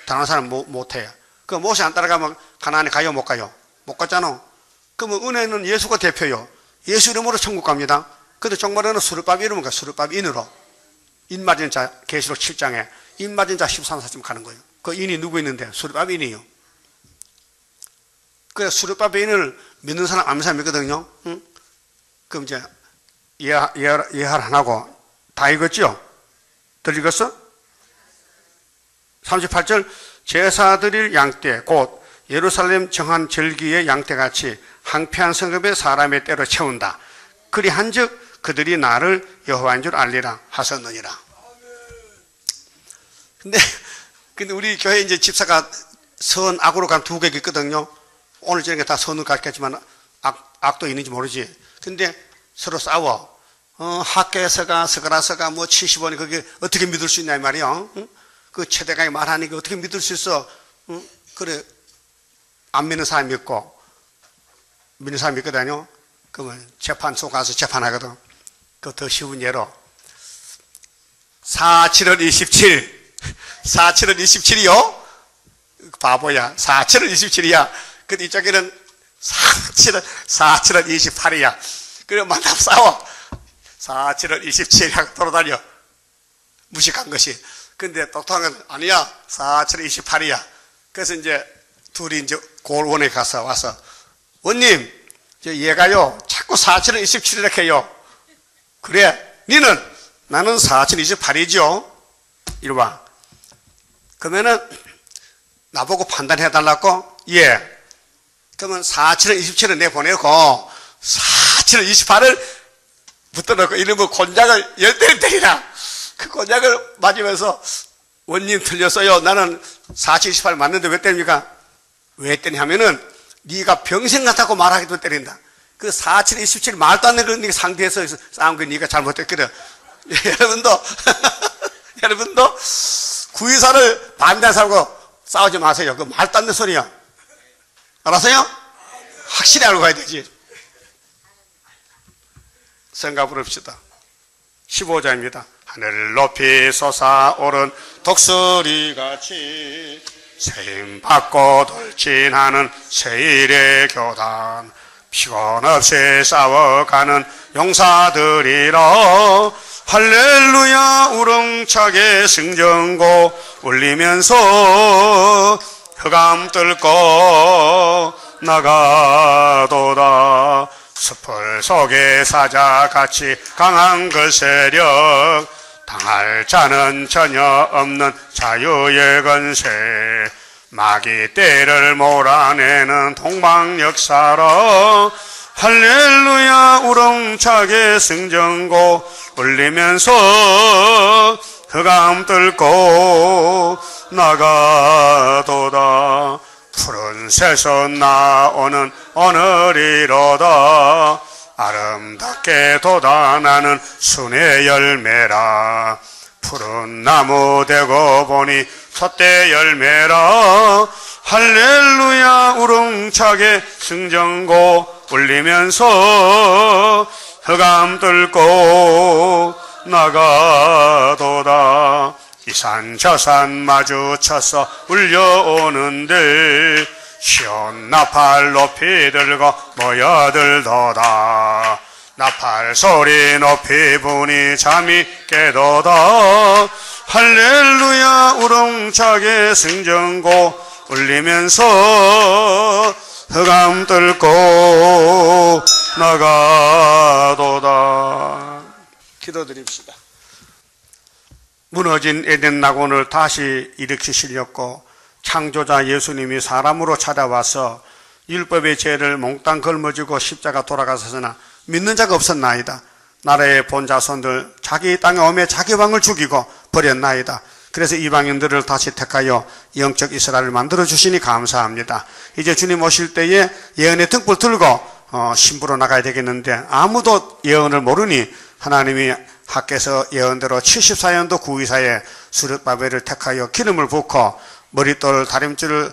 다른 사람 못해요. 그 모세 안 따라가면 가나안에 가요, 못 가요? 못 갔잖아. 그러면 은혜는 예수가 대표요. 예수 이름으로 천국 갑니다. 근데 종말에는 수르밥 이름은 가, 수르밥 인으로. 인 맞은 자, 계시록 7장에 인 맞은 자 13사쯤 가는 거예요. 그 인이 누구 있는데? 수르밥 인이요. 그래서 수르밥 인을 믿는 사람, 아는 사람 있거든요. 응? 그럼 이제 예할 안 하고 다 읽었죠? 들 읽었어? 38절, 제사 드릴 양떼 곧 예루살렘 정한 절기의 양떼같이 항폐한 성읍의 사람의 때로 채운다. 그리한즉 그들이 나를 여호와인 줄 알리라 하셨느니라. 근데 우리 교회 이제 집사가 선 악으로 간 두 개가 있거든요. 오늘 저녁에 다 선으로 갔겠지만 악도 있는지 모르지. 근데 서로 싸워. 학계서가 서가라서가 뭐 70원이 그게 어떻게 믿을 수 있냐 이 말이야. 응? 그 최대가에 말하니까 어떻게 믿을 수 있어? 응? 그래 안 믿는 사람이 있고 믿는 사람이 있거든요. 그러면 재판소 가서 재판하거든. 그 더 쉬운 예로 4.7월 27 4.7월 27이요? 바보야. 4.7월 27이야. 근데 이쪽에는 4.7월 28이야. 그래 만나면 싸워. 4.7월 27 하고 돌아다녀. 무식한 것이. 근데 똑똑한 건 아니야. 4.7월 28이야. 그래서 이제 둘이 이제 고을원에 가서 와서 원님, 얘가요 자꾸 4.7월 27 이렇게 해요. 그래, 니는? 나는 4.7월 28이죠. 이리 와. 그러면은 나보고 판단해달라고? 예. 그러면 4.7월 27을 내보내고 4.7월 28을 붙들어놓고 이러면 곤장을 10대를 때리라. 그 곤장을 맞으면서 원님 틀렸어요. 나는 4.7월 28 맞는데 왜 때립니까? 왜 때리냐면은 네가 병생 같다고 말하기도 때린다. 그 4.7월 27 말도 안 되는 그 상태에서 싸운 거 네가 잘못했거든. 여러분도 구의사를 반대한 사람하고 싸우지 마세요. 그 말도 안 되는 소리야. 알았어요? 확실히 알고 가야 되지. 성가 부릅시다. 15절입니다. 하늘을 높이 솟아오른 독수리같이 세임받고 돌진하는 세일의 교단, 피곤 없이 싸워가는 용사들이라. 할렐루야 우렁차게 승전고 울리면서 흑암 뚫고 나가도다. 숲을 속에 사자같이 강한 그 세력, 당할 자는 전혀 없는 자유의 건세, 마귀 떼를 몰아내는 동방역사로. 할렐루야 우렁차게 승전고 울리면서 흑암 뚫고 나가도다. 푸른 새서 나오는 오늘이로다. 아름답게 돋아나는 순의 열매라. 푸른 나무 되고 보니 솥대 열매라. 할렐루야 우렁차게 승전고 울리면서 흑암 뚫고 나가도다. 이 산 저 산 마주쳐서 울려오는들 시온 나팔 높이 들고 모여들도다. 나팔 소리 높이 부니 잠이 깨도다. 할렐루야 우렁차게 승전고 울리면서 흑암 뚫고 나가도다. 기도드립시다. 무너진 에덴 낙원을 다시 일으키시려고 창조자 예수님이 사람으로 찾아와서 율법의 죄를 몽땅 걸머지고 십자가 돌아가셨으나 믿는 자가 없었나이다. 나라의 본자손들 자기 땅에 오매 자기 왕을 죽이고 버렸나이다. 그래서 이방인들을 다시 택하여 영적 이스라엘을 만들어 주시니 감사합니다. 이제 주님 오실 때에 예언의 등불 들고 신부로 나가야 되겠는데 아무도 예언을 모르니 하나님이 학께서 예언대로 74년도 구의사에 수르바벨을 택하여 기름을 붓고 머릿돌 다림줄을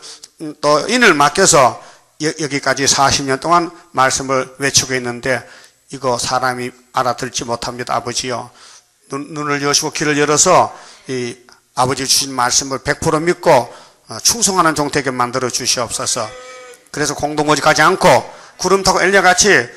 또 인을 맡겨서 여기까지 40년 동안 말씀을 외치고 있는데 이거 사람이 알아듣지 못합니다. 아버지요, 눈을 여시고 귀를 열어서 이 아버지 주신 말씀을 100% 믿고 충성하는 종 되게 만들어 주시옵소서. 그래서 공동오지 가지 않고 구름 타고 엘리야같이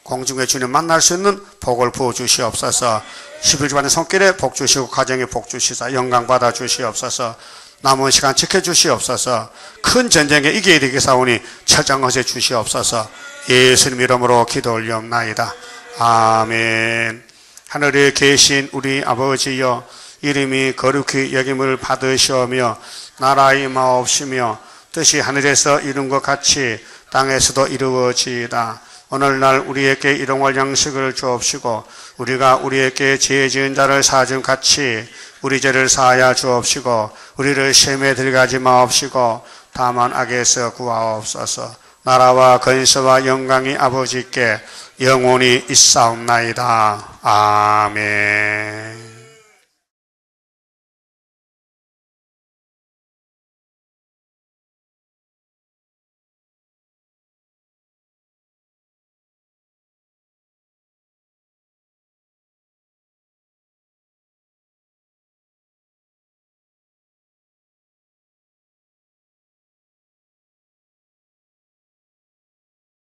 공중에 주님 만날 수 있는 복을 부어 주시옵소서. 11주간의 손길에 복 주시고 가정에 복 주시사 영광 받아 주시옵소서. 남은 시간 지켜주시옵소서. 큰 전쟁에 이겨야 되겠사오니 철장것에 주시옵소서. 예수님 이름으로 기도 올리옵나이다. 아멘. 하늘에 계신 우리 아버지여, 이름이 거룩히 여김을 받으시오며 나라의 마옵시며 뜻이 하늘에서 이룬 것 같이 땅에서도 이루어지이다. 오늘날 우리에게 일용할 양식을 주옵시고 우리가 우리에게 죄 지은 자를 사준 같이 우리 죄를 사하여 주옵시고 우리를 시험에 들어가지 마옵시고 다만 악에서 구하옵소서. 나라와 권세와 영광이 아버지께 영원히 있사옵나이다. 아멘.